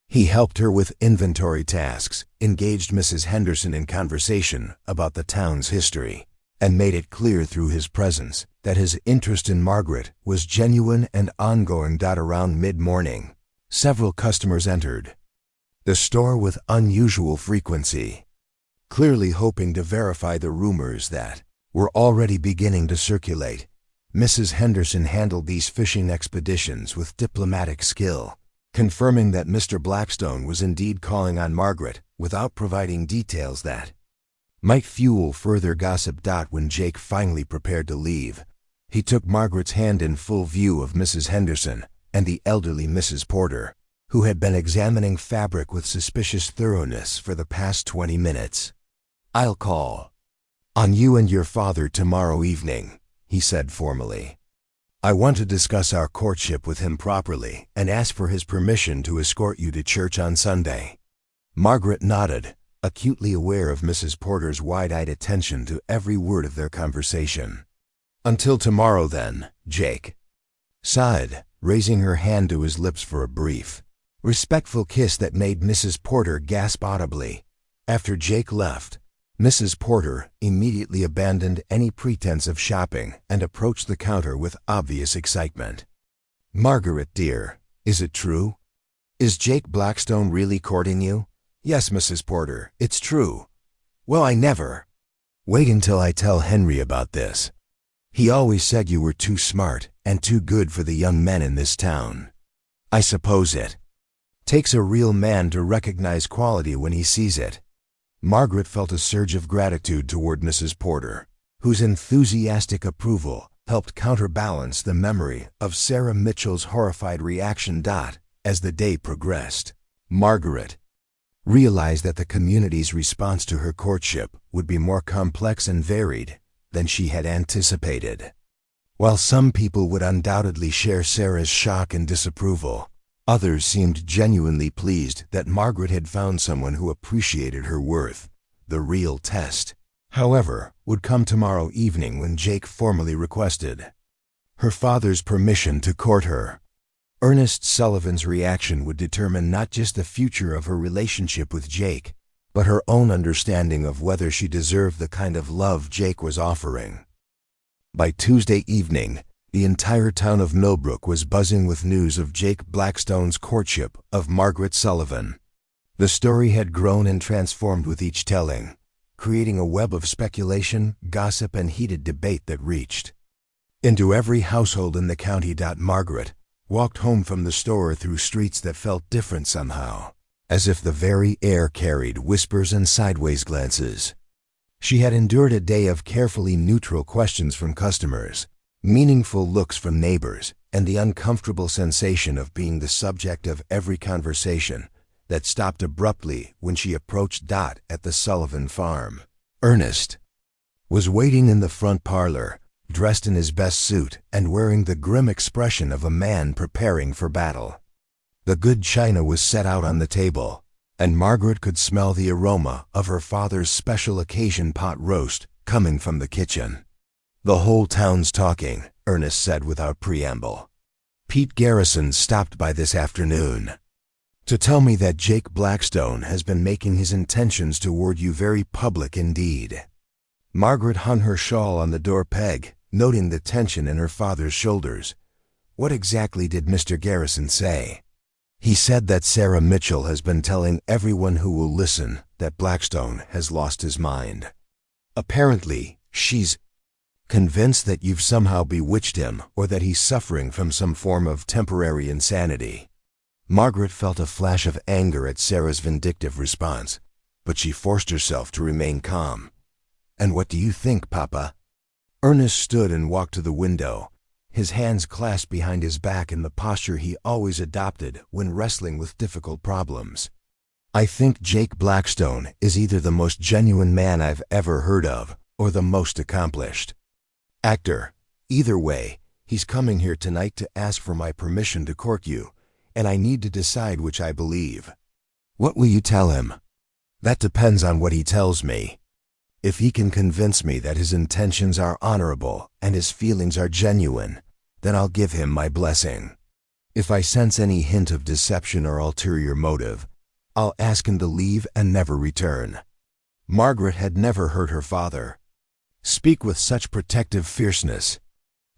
He helped her with inventory tasks, engaged Mrs. Henderson in conversation about the town's history, and made it clear through his presence that his interest in Margaret was genuine and ongoing. Around mid-morning, several customers entered the store with unusual frequency, clearly hoping to verify the rumors that were already beginning to circulate. Mrs. Henderson handled these fishing expeditions with diplomatic skill, confirming that Mr. Blackstone was indeed calling on Margaret without providing details that might fuel further gossip. When Jake finally prepared to leave, he took Margaret's hand in full view of Mrs. Henderson and the elderly Mrs. Porter, who had been examining fabric with suspicious thoroughness for the past 20 minutes. I'll call on you and your father tomorrow evening, he said formally. I want to discuss our courtship with him properly and ask for his permission to escort you to church on Sunday. Margaret nodded, acutely aware of Mrs. Porter's wide-eyed attention to every word of their conversation. Until tomorrow then, Jake sighed, raising her hand to his lips for a brief respectful kiss that made Mrs. Porter gasp audibly. After Jake left, Mrs. Porter immediately abandoned any pretense of shopping and approached the counter with obvious excitement. "Margaret, dear, is it true? Is Jake Blackstone really courting you?" "Yes, Mrs. Porter, it's true." "Well, I never." "Wait until I tell Henry about this. He always said you were too smart and too good for the young men in this town. I suppose it takes a real man to recognize quality when he sees it." Margaret felt a surge of gratitude toward Mrs. Porter, whose enthusiastic approval helped counterbalance the memory of Sarah Mitchell's horrified reaction. As the day progressed, Margaret realized that the community's response to her courtship would be more complex and varied than she had anticipated. While some people would undoubtedly share Sarah's shock and disapproval, others seemed genuinely pleased that Margaret had found someone who appreciated her worth. The real test, however, would come tomorrow evening when Jake formally requested her father's permission to court her. Ernest Sullivan's reaction would determine not just the future of her relationship with Jake, but her own understanding of whether she deserved the kind of love Jake was offering. By Tuesday evening, the entire town of Millbrook was buzzing with news of Jake Blackstone's courtship of Margaret Sullivan. The story had grown and transformed with each telling, creating a web of speculation, gossip, and heated debate that reached into every household in the county. Margaret walked home from the store through streets that felt different somehow, as if the very air carried whispers and sideways glances. She had endured a day of carefully neutral questions from customers, meaningful looks from neighbors, and the uncomfortable sensation of being the subject of every conversation that stopped abruptly when she approached at the Sullivan farm. Ernest was waiting in the front parlor, dressed in his best suit and wearing the grim expression of a man preparing for battle. The good china was set out on the table, and Margaret could smell the aroma of her father's special occasion pot roast coming from the kitchen. "The whole town's talking," Ernest said without preamble. "Pete Garrison stopped by this afternoon to tell me that Jake Blackstone has been making his intentions toward you very public indeed." Margaret hung her shawl on the door peg, noting the tension in her father's shoulders. "What exactly did Mr. Garrison say?" "He said that Sarah Mitchell has been telling everyone who will listen that Blackstone has lost his mind. Apparently, she's convinced that you've somehow bewitched him or that he's suffering from some form of temporary insanity." Margaret felt a flash of anger at Sarah's vindictive response, but she forced herself to remain calm. "And what do you think, Papa?" Ernest stood and walked to the window, his hands clasped behind his back in the posture he always adopted when wrestling with difficult problems. "I think Jake Blackstone is either the most genuine man I've ever heard of or the most accomplished actor. Either way, he's coming here tonight to ask for my permission to court you, and I need to decide which I believe." "What will you tell him?" "That depends on what he tells me. If he can convince me that his intentions are honorable and his feelings are genuine, then I'll give him my blessing. If I sense any hint of deception or ulterior motive, I'll ask him to leave and never return." Margaret had never heard her father speak with such protective fierceness.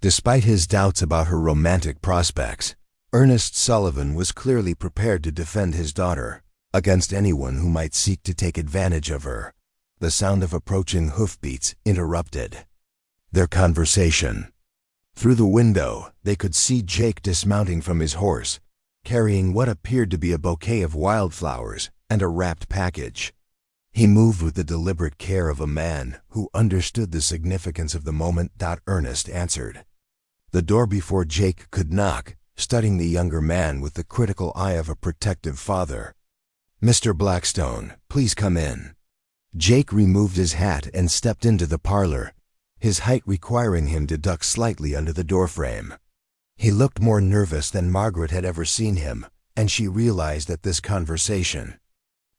Despite his doubts about her romantic prospects, Ernest Sullivan was clearly prepared to defend his daughter against anyone who might seek to take advantage of her. The sound of approaching hoofbeats interrupted their conversation. Through the window, they could see Jake dismounting from his horse, carrying what appeared to be a bouquet of wildflowers and a wrapped package. He moved with the deliberate care of a man who understood the significance of the moment. Ernest answered the door before Jake could knock, studying the younger man with the critical eye of a protective father. "Mr. Blackstone, please come in." Jake removed his hat and stepped into the parlor, his height requiring him to duck slightly under the doorframe. He looked more nervous than Margaret had ever seen him, and she realized that this conversation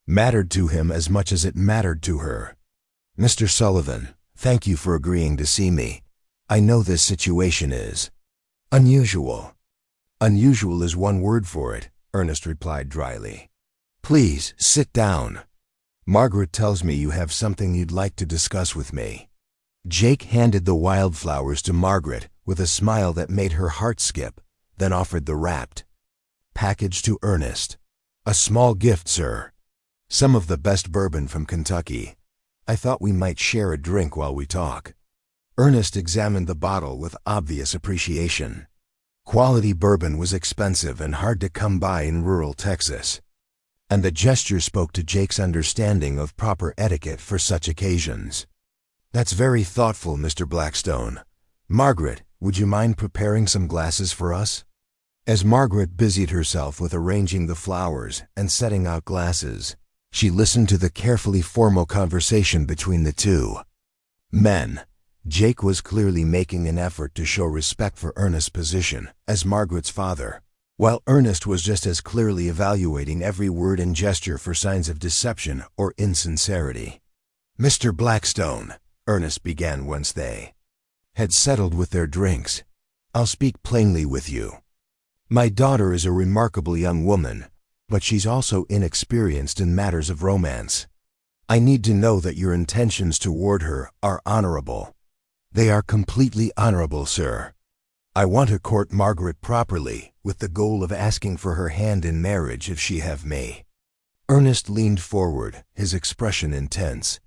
mattered to him as much as it mattered to her. "Mr. Sullivan, thank you for agreeing to see me. I know this situation is unusual." "Unusual is one word for it," Ernest replied dryly. Please, sit down. Margaret tells me you have something you'd like to discuss with me. Jake handed the wildflowers to Margaret with a smile that made her heart skip, then offered the wrapped package to Ernest. A small gift, sir. Some of the best bourbon from Kentucky. I thought we might share a drink while we talk. Ernest examined the bottle with obvious appreciation. Quality bourbon was expensive and hard to come by in rural Texas, and the gesture spoke to Jake's understanding of proper etiquette for such occasions. That's very thoughtful, Mr. Blackstone. Margaret, would you mind preparing some glasses for us? As Margaret busied herself with arranging the flowers and setting out glasses, she listened to the carefully formal conversation between the two men. Jake was clearly making an effort to show respect for Ernest's position as Margaret's father, while Ernest was just as clearly evaluating every word and gesture for signs of deception or insincerity. Mr. Blackstone, Ernest began once they had settled with their drinks, I'll speak plainly with you. My daughter is a remarkable young woman, but she's also inexperienced in matters of romance. I need to know that your intentions toward her are honorable. They are completely honorable, sir. I want to court Margaret properly, with the goal of asking for her hand in marriage if she have me. Ernest leaned forward, his expression intense.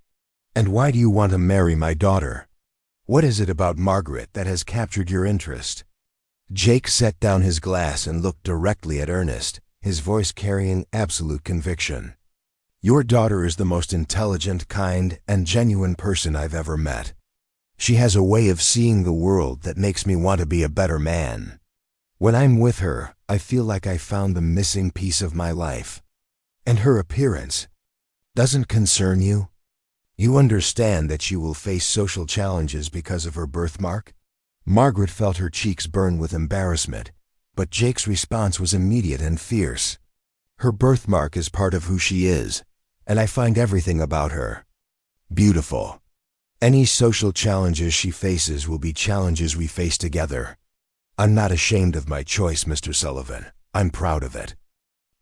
And why do you want to marry my daughter? What is it about Margaret that has captured your interest? Jake set down his glass and looked directly at Ernest, his voice carrying absolute conviction. Your daughter is the most intelligent, kind, and genuine person I've ever met. She has a way of seeing the world that makes me want to be a better man. When I'm with her, I feel like I found the missing piece of my life. And her appearance doesn't concern you? You understand that she will face social challenges because of her birthmark? Margaret felt her cheeks burn with embarrassment, but Jake's response was immediate and fierce. Her birthmark is part of who she is, and I find everything about her beautiful. Any social challenges she faces will be challenges we face together. I'm not ashamed of my choice, Mr. Sullivan. I'm proud of it.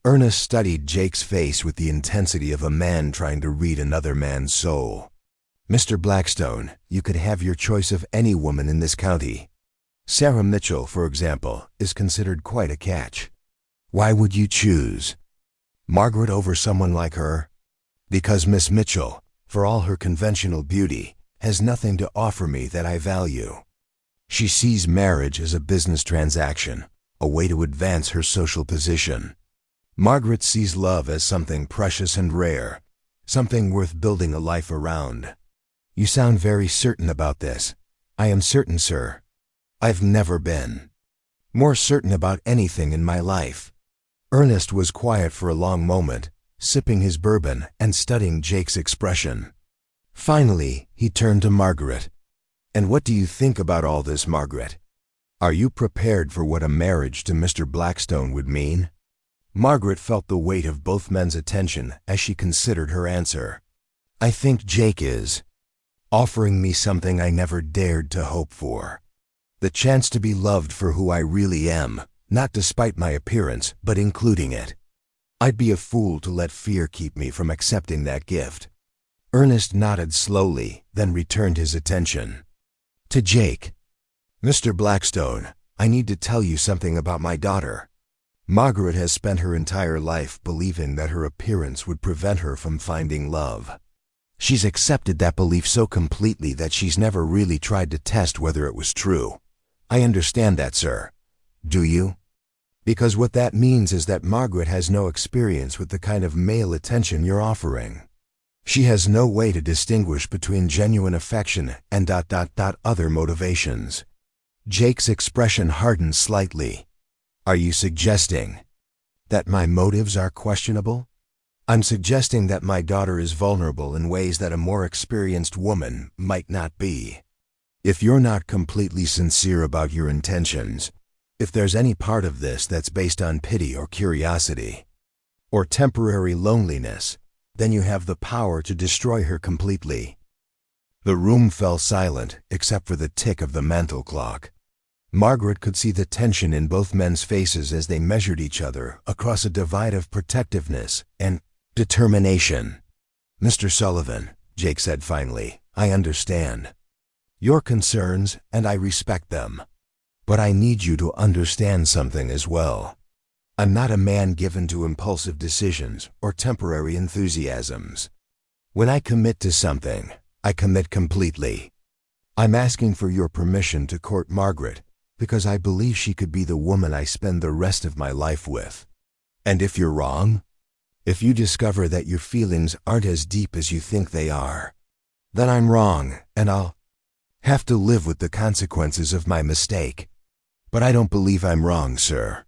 Ernest studied Jake's face with the intensity of a man trying to read another man's soul. Mr. Blackstone, you could have your choice of any woman in this county. Sarah Mitchell, for example, is considered quite a catch. Why would you choose Margaret over someone like her? Because Miss Mitchell, for all her conventional beauty, has nothing to offer me that I value. She sees marriage as a business transaction, a way to advance her social position. Margaret sees love as something precious and rare, something worth building a life around. You sound very certain about this. I am certain, sir. I've never been more certain about anything in my life. Ernest was quiet for a long moment, sipping his bourbon and studying Jake's expression. Finally, he turned to Margaret. And what do you think about all this, Margaret? Are you prepared for what a marriage to Mr. Blackstone would mean? Margaret felt the weight of both men's attention as she considered her answer. I think Jake is offering me something I never dared to hope for. The chance to be loved for who I really am, not despite my appearance, but including it. I'd be a fool to let fear keep me from accepting that gift. Ernest nodded slowly, then returned his attention to Jake. Mr. Blackstone, I need to tell you something about my daughter. Margaret has spent her entire life believing that her appearance would prevent her from finding love. She's accepted that belief so completely that she's never really tried to test whether it was true. I understand that, sir. Do you? Because what that means is that Margaret has no experience with the kind of male attention you're offering. She has no way to distinguish between genuine affection and other motivations. Jake's expression hardened slightly. Are you suggesting that my motives are questionable? I'm suggesting that my daughter is vulnerable in ways that a more experienced woman might not be. If you're not completely sincere about your intentions, if there's any part of this that's based on pity or curiosity, or temporary loneliness, then you have the power to destroy her completely. The room fell silent except for the tick of the mantel clock. Margaret could see the tension in both men's faces as they measured each other across a divide of protectiveness and determination. "Mr. Sullivan," Jake said finally, "I understand your concerns and I respect them. But I need you to understand something as well. I'm not a man given to impulsive decisions or temporary enthusiasms. When I commit to something, I commit completely. I'm asking for your permission to court Margaret because I believe she could be the woman I spend the rest of my life with. And if you're wrong, if you discover that your feelings aren't as deep as you think they are, then I'm wrong and I'll have to live with the consequences of my mistake. But I don't believe I'm wrong, sir.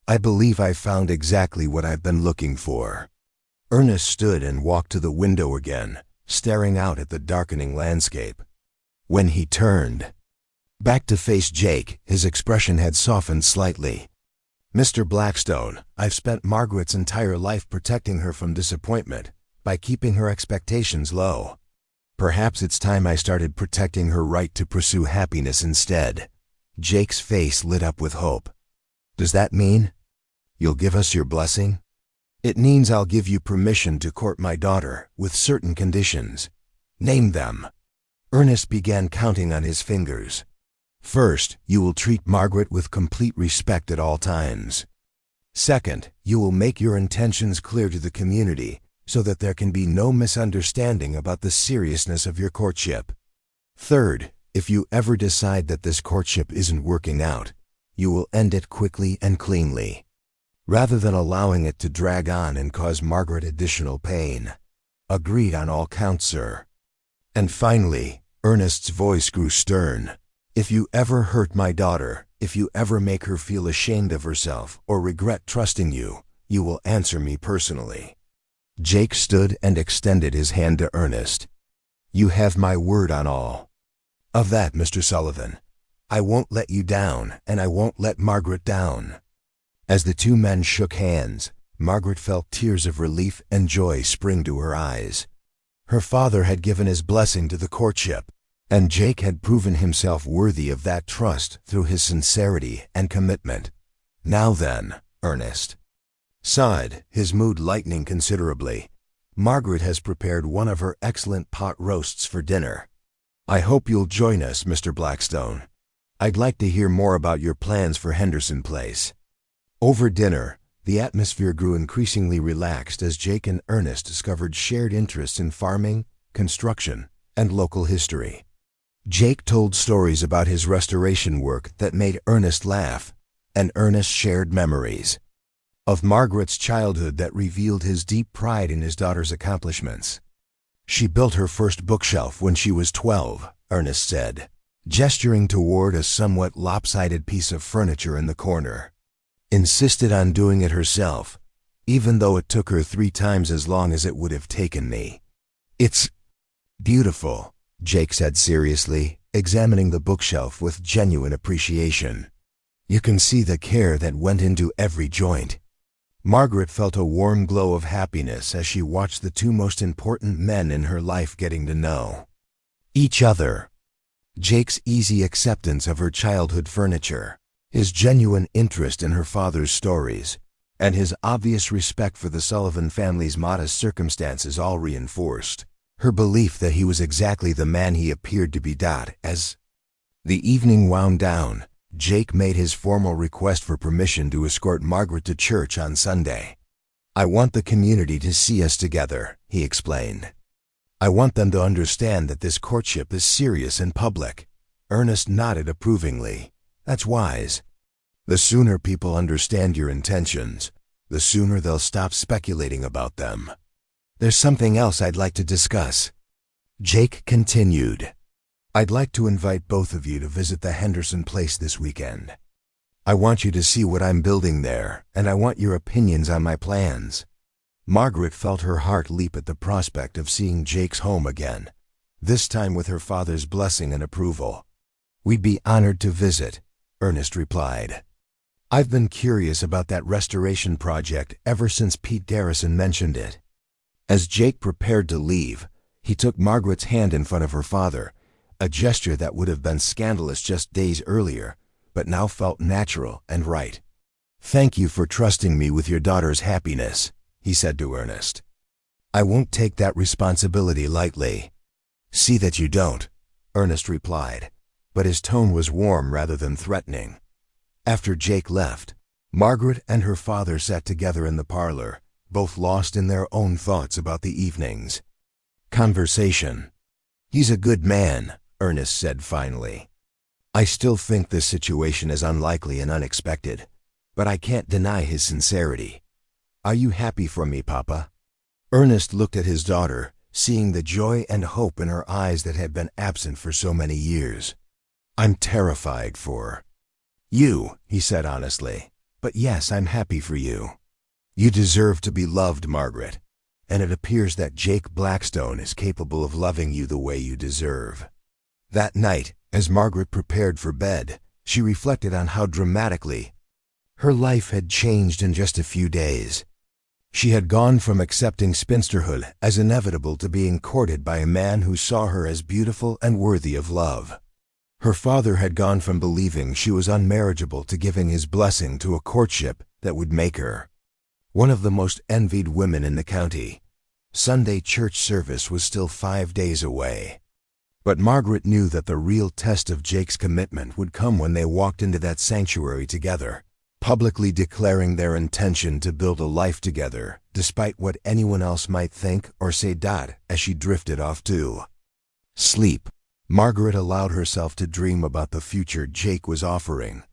I believe I found exactly what I've been looking for." Ernest stood and walked to the window again, staring out at the darkening landscape. When he turned back to face Jake, his expression had softened slightly. "Mr. Blackstone, I've spent Margaret's entire life protecting her from disappointment by keeping her expectations low. Perhaps it's time I started protecting her right to pursue happiness instead." Jake's face lit up with hope. "Does that mean you'll give us your blessing?" "It means I'll give you permission to court my daughter with certain conditions." "Name them." Ernest began counting on his fingers. "First, you will treat Margaret with complete respect at all times. Second, you will make your intentions clear to the community so that there can be no misunderstanding about the seriousness of your courtship. Third, if you ever decide that this courtship isn't working out, you will end it quickly and cleanly, rather than allowing it to drag on and cause Margaret additional pain. Agreed on all counts, sir." And finally, Ernest's voice grew stern, "If you ever hurt my daughter, if you ever make her feel ashamed of herself or regret trusting you, you will answer me personally." Jake stood and extended his hand to Ernest. "You have my word on all of that, Mr. Sullivan. I won't let you down, and I won't let Margaret down." As the two men shook hands, Margaret felt tears of relief and joy spring to her eyes. Her father had given his blessing to the courtship, and Jake had proven himself worthy of that trust through his sincerity and commitment. "Now then, Ernest," sighed, his mood lightening considerably, "Margaret has prepared one of her excellent pot roasts for dinner. I hope you'll join us, Mr. Blackstone. I'd like to hear more about your plans for Henderson Place." Over dinner, the atmosphere grew increasingly relaxed as Jake and Ernest discovered shared interests in farming, construction, and local history. Jake told stories about his restoration work that made Ernest laugh, and Ernest shared memories of Margaret's childhood that revealed his deep pride in his daughter's accomplishments. "She built her first bookshelf when she was 12, Ernest said, gesturing toward a somewhat lopsided piece of furniture in the corner. "Insisted on doing it herself, even though it took her 3 times as long as it would have taken me. It's beautiful," Jake said seriously, examining the bookshelf with genuine appreciation. "You can see the care that went into every joint." Margaret felt a warm glow of happiness as she watched the two most important men in her life getting to know each other. Jake's easy acceptance of her childhood furniture, his genuine interest in her father's stories, and his obvious respect for the Sullivan family's modest circumstances all reinforced her belief that he was exactly the man he appeared to be. As the evening wound down, Jake made his formal request for permission to escort Margaret to church on Sunday. "I want the community to see us together," he explained. "I want them to understand that this courtship is serious and public." Ernest nodded approvingly. "That's wise. The sooner people understand your intentions, the sooner they'll stop speculating about them." "There's something else I'd like to discuss," Jake continued. "I'd like to invite both of you to visit the Henderson place this weekend. I want you to see what I'm building there, and I want your opinions on my plans." Margaret felt her heart leap at the prospect of seeing Jake's home again, this time with her father's blessing and approval. "We'd be honored to visit," Ernest replied. "I've been curious about that restoration project ever since Pete Garrison mentioned it." As Jake prepared to leave, he took Margaret's hand in front of her father, a gesture that would have been scandalous just days earlier, but now felt natural and right. "Thank you for trusting me with your daughter's happiness," he said to Ernest. "I won't take that responsibility lightly." "See that you don't," Ernest replied, but his tone was warm rather than threatening. After Jake left, Margaret and her father sat together in the parlor, both lost in their own thoughts about the evening's conversation. "He's a good man," Ernest said finally. "I still think this situation is unlikely and unexpected, but I can't deny his sincerity. Are you happy for me, Papa?" Ernest looked at his daughter, seeing the joy and hope in her eyes that had been absent for so many years. "I'm terrified for you," he said honestly, "but yes, I'm happy for you. You deserve to be loved, Margaret, and it appears that Jake Blackstone is capable of loving you the way you deserve." That night, as Margaret prepared for bed, she reflected on how dramatically her life had changed in just a few days. She had gone from accepting spinsterhood as inevitable to being courted by a man who saw her as beautiful and worthy of love. Her father had gone from believing she was unmarriageable to giving his blessing to a courtship that would make her one of the most envied women in the county. Sunday church service was still 5 days away. But Margaret knew that the real test of Jake's commitment would come when they walked into that sanctuary together, publicly declaring their intention to build a life together, despite what anyone else might think or say. As she drifted off to sleep, Margaret allowed herself to dream about the future Jake was offering,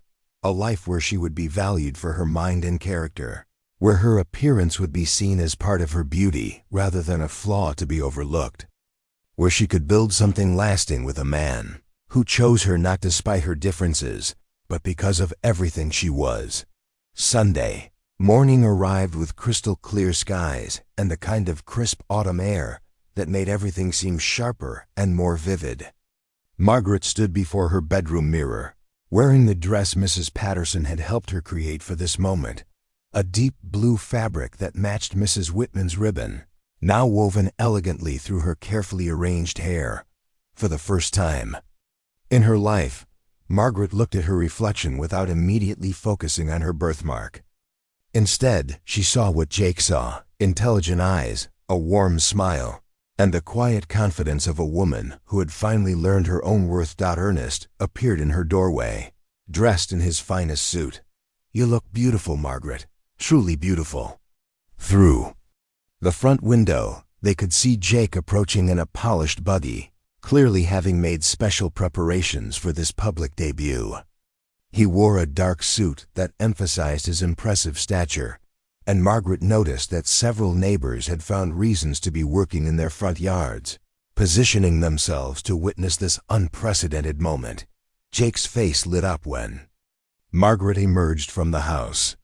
a life where she would be valued for her mind and character, where her appearance would be seen as part of her beauty rather than a flaw to be overlooked, where she could build something lasting with a man who chose her not despite her differences, but because of everything she was. Sunday morning arrived with crystal clear skies and the kind of crisp autumn air that made everything seem sharper and more vivid. Margaret stood before her bedroom mirror, wearing the dress Mrs. Patterson had helped her create for this moment, a deep blue fabric that matched Mrs. Whitman's ribbon, now woven elegantly through her carefully arranged hair. For the first time in her life, Margaret looked at her reflection without immediately focusing on her birthmark. Instead, she saw what Jake saw: intelligent eyes, a warm smile, and the quiet confidence of a woman who had finally learned her own worth. Ernest appeared in her doorway, dressed in his finest suit. "You look beautiful, Margaret, truly beautiful." Through the front window, they could see Jake approaching in a polished buggy, clearly having made special preparations for this public debut. He wore a dark suit that emphasized his impressive stature, and Margaret noticed that several neighbors had found reasons to be working in their front yards, positioning themselves to witness this unprecedented moment. Jake's face lit up when Margaret emerged from the house.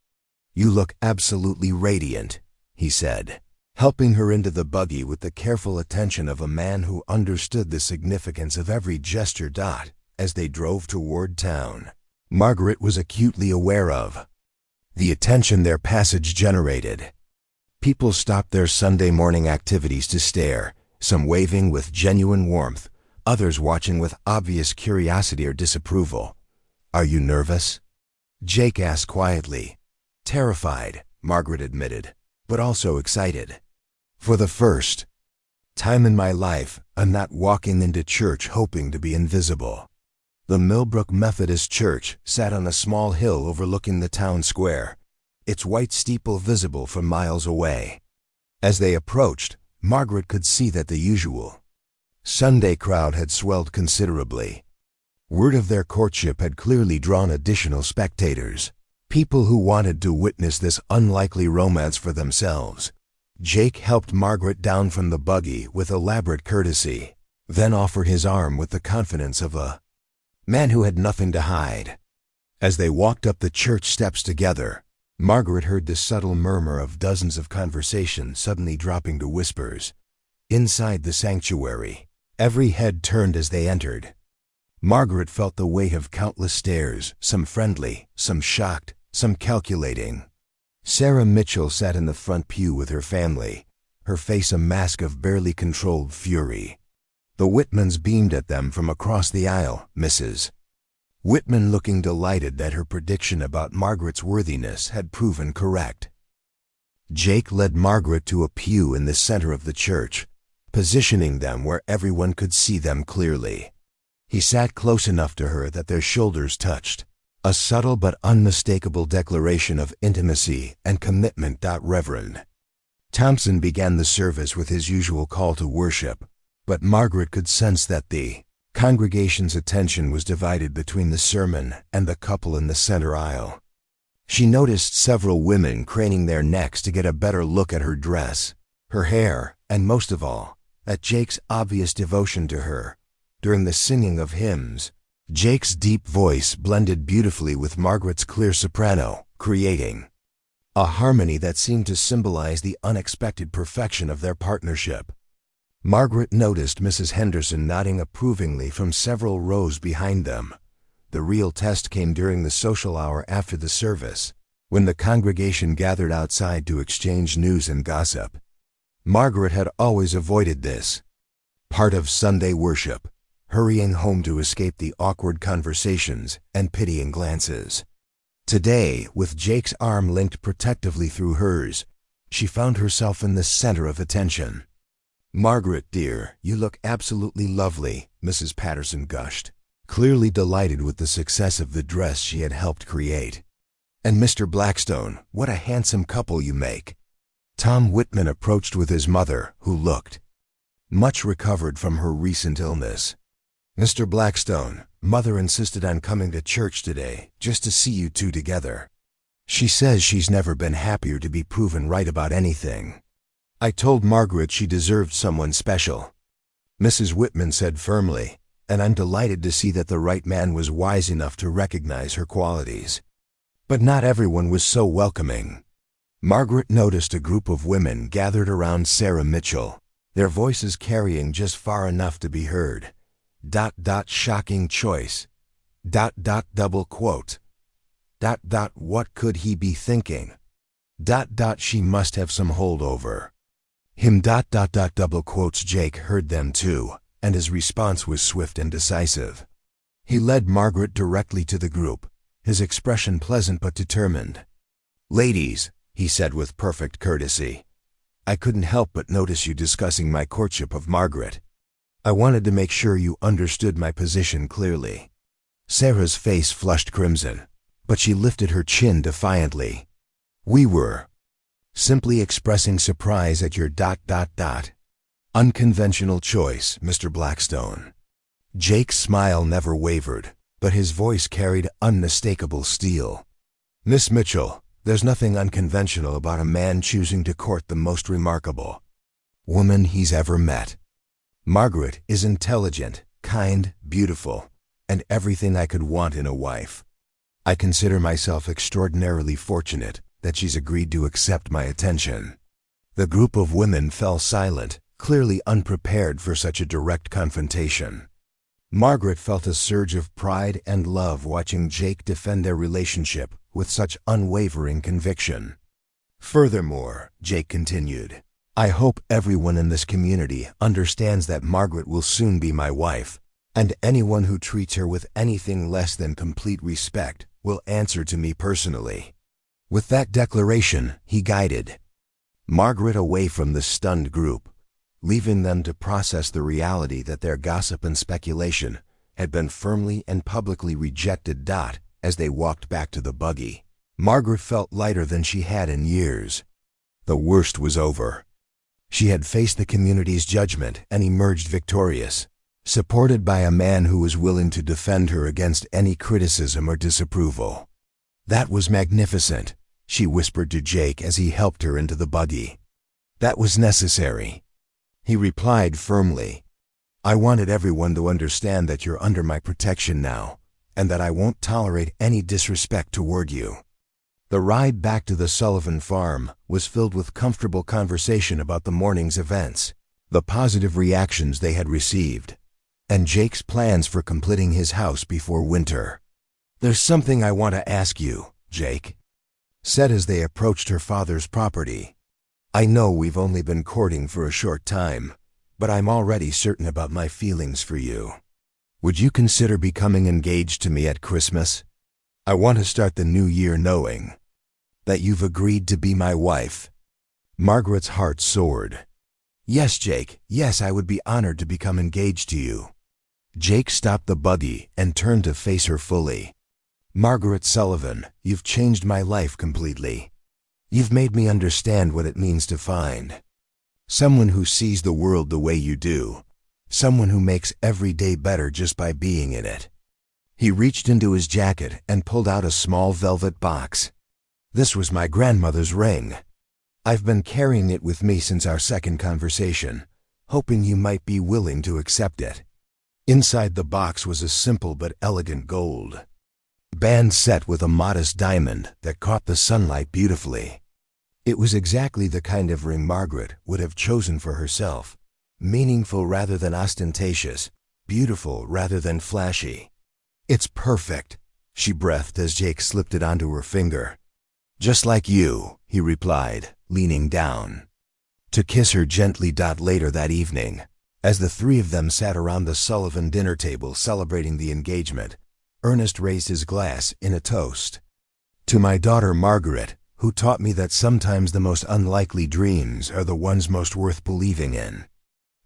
"You look absolutely radiant," he said, helping her into the buggy with the careful attention of a man who understood the significance of every gesture. As they drove toward town, Margaret was acutely aware of the attention their passage generated. People stopped their Sunday morning activities to stare, some waving with genuine warmth, others watching with obvious curiosity or disapproval. "Are you nervous?" Jake asked quietly. "Terrified," Margaret admitted, "but also excited. For the first time in my life, I'm not walking into church hoping to be invisible." The Millbrook Methodist Church sat on a small hill overlooking the town square, its white steeple visible from miles away. As they approached, Margaret could see that the usual Sunday crowd had swelled considerably. Word of their courtship had clearly drawn additional spectators, people who wanted to witness this unlikely romance for themselves. Jake helped Margaret down from the buggy with elaborate courtesy, then offered his arm with the confidence of a man who had nothing to hide. As they walked up the church steps together, Margaret heard the subtle murmur of dozens of conversations suddenly dropping to whispers. Inside the sanctuary, every head turned as they entered. Margaret felt the weight of countless stares, some friendly, some shocked, some calculating. Sarah Mitchell sat in the front pew with her family, her face a mask of barely controlled fury. The Whitmans beamed at them from across the aisle. Mrs. Whitman looking delighted that her prediction about Margaret's worthiness had proven correct. Jake led Margaret to a pew in the center of the church, positioning them where everyone could see them clearly. He sat close enough to her that their shoulders touched, a subtle but unmistakable declaration of intimacy and commitment. Reverend Thompson began the service with his usual call to worship, but Margaret could sense that the congregation's attention was divided between the sermon and the couple in the center aisle. She noticed several women craning their necks to get a better look at her dress, her hair, and most of all, at Jake's obvious devotion to her. During the singing of hymns, Jake's deep voice blended beautifully with Margaret's clear soprano, creating a harmony that seemed to symbolize the unexpected perfection of their partnership. Margaret noticed Mrs. Henderson nodding approvingly from several rows behind them. The real test came during the social hour after the service, when the congregation gathered outside to exchange news and gossip. Margaret had always avoided this part of Sunday worship, hurrying home to escape the awkward conversations and pitying glances. Today, with Jake's arm linked protectively through hers, she found herself in the center of attention. "Margaret, dear, you look absolutely lovely," Mrs. Patterson gushed, clearly delighted with the success of the dress she had helped create. "And Mr. Blackstone, what a handsome couple you make." Tom Whitman approached with his mother, who looked much recovered from her recent illness. "Mr. Blackstone, Mother insisted on coming to church today, just to see you two together. She says she's never been happier to be proven right about anything. I told Margaret she deserved someone special," Mrs. Whitman said firmly, "and I'm delighted to see that the right man was wise enough to recognize her qualities." But not everyone was so welcoming. Margaret noticed a group of women gathered around Sarah Mitchell, their voices carrying just far enough to be heard. Shocking choice. Double quote. What could he be thinking? She must have some holdover. Him. Double quotes. Jake heard them too, and his response was swift and decisive. He led Margaret directly to the group, his expression pleasant but determined. "Ladies," he said with perfect courtesy, "I couldn't help but notice you discussing my courtship of Margaret. I wanted to make sure you understood my position clearly." Sarah's face flushed crimson, but she lifted her chin defiantly. "We were simply expressing surprise at your unconventional choice, Mr. Blackstone." Jake's smile never wavered, but his voice carried unmistakable steel. "Miss Mitchell, there's nothing unconventional about a man choosing to court the most remarkable woman he's ever met. Margaret is intelligent, kind, beautiful, and everything I could want in a wife. I consider myself extraordinarily fortunate that she's agreed to accept my attention." The group of women fell silent, clearly unprepared for such a direct confrontation. Margaret felt a surge of pride and love watching Jake defend their relationship with such unwavering conviction. "Furthermore," Jake continued, "I hope everyone in this community understands that Margaret will soon be my wife, and anyone who treats her with anything less than complete respect will answer to me personally." With that declaration, he guided Margaret away from the stunned group, leaving them to process the reality that their gossip and speculation had been firmly and publicly rejected. As they walked back to the buggy, Margaret felt lighter than she had in years. The worst was over. She had faced the community's judgment and emerged victorious, supported by a man who was willing to defend her against any criticism or disapproval. "That was magnificent," she whispered to Jake as he helped her into the buggy. "That was necessary," he replied firmly. "I wanted everyone to understand that you're under my protection now, and that I won't tolerate any disrespect toward you." The ride back to the Sullivan farm was filled with comfortable conversation about the morning's events, the positive reactions they had received, and Jake's plans for completing his house before winter. "There's something I want to ask you, Jake," said as they approached her father's property. "I know we've only been courting for a short time, but I'm already certain about my feelings for you." Would you consider becoming engaged to me at Christmas? I want to start the new year knowing that you've agreed to be my wife." Margaret's heart soared. "Yes, Jake, yes, I would be honored to become engaged to you." Jake stopped the buggy and turned to face her fully. "Margaret Sullivan, you've changed my life completely. You've made me understand what it means to find someone who sees the world the way you do, someone who makes every day better just by being in it." He reached into his jacket and pulled out a small velvet box. "This was my grandmother's ring. I've been carrying it with me since our second conversation, hoping you might be willing to accept it." Inside the box was a simple but elegant gold band set with a modest diamond that caught the sunlight beautifully. It was exactly the kind of ring Margaret would have chosen for herself, meaningful rather than ostentatious, beautiful rather than flashy. "It's perfect," she breathed as Jake slipped it onto her finger. "Just like you," he replied, leaning down to kiss her gently. Later that evening, as the three of them sat around the Sullivan dinner table celebrating the engagement, Ernest raised his glass in a toast. "To my daughter Margaret, who taught me that sometimes the most unlikely dreams are the ones most worth believing in.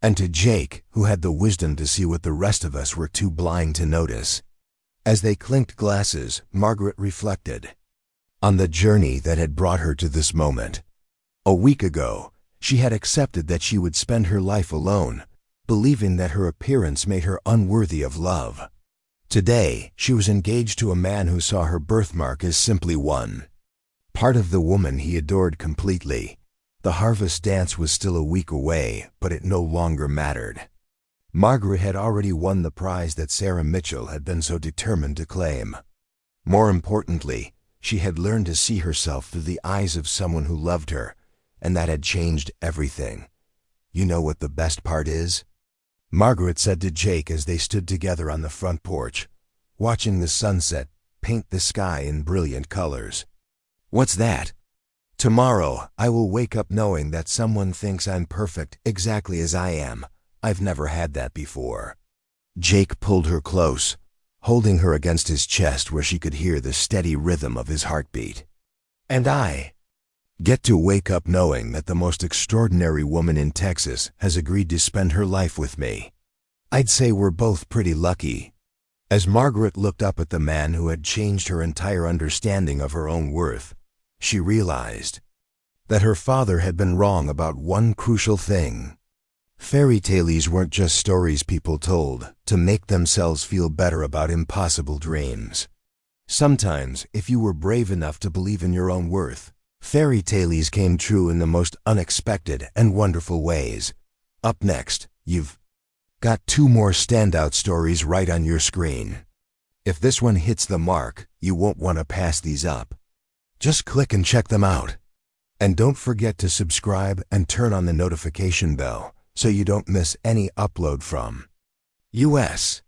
And to Jake, who had the wisdom to see what the rest of us were too blind to notice." As they clinked glasses, Margaret reflected on the journey that had brought her to this moment. A week ago, she had accepted that she would spend her life alone, believing that her appearance made her unworthy of love. Today, she was engaged to a man who saw her birthmark as simply one part of the woman he adored completely. The harvest dance was still a week away, but it no longer mattered. Margaret had already won the prize that Sarah Mitchell had been so determined to claim. More importantly, she had learned to see herself through the eyes of someone who loved her, and that had changed everything. "You know what the best part is?" Margaret said to Jake as they stood together on the front porch, watching the sunset paint the sky in brilliant colors. "What's that?" "Tomorrow, I will wake up knowing that someone thinks I'm perfect exactly as I am. I've never had that before." Jake pulled her close, holding her against his chest where she could hear the steady rhythm of his heartbeat. "And I get to wake up knowing that the most extraordinary woman in Texas has agreed to spend her life with me. I'd say we're both pretty lucky." As Margaret looked up at the man who had changed her entire understanding of her own worth, she realized that her father had been wrong about one crucial thing. Fairy tales weren't just stories people told to make themselves feel better about impossible dreams. Sometimes, if you were brave enough to believe in your own worth, fairy tales came true in the most unexpected and wonderful ways. Up next, you've got two more standout stories right on your screen. If this one hits the mark, you won't want to pass these up. Just click and check them out. And don't forget to subscribe and turn on the notification bell so you don't miss any upload from US.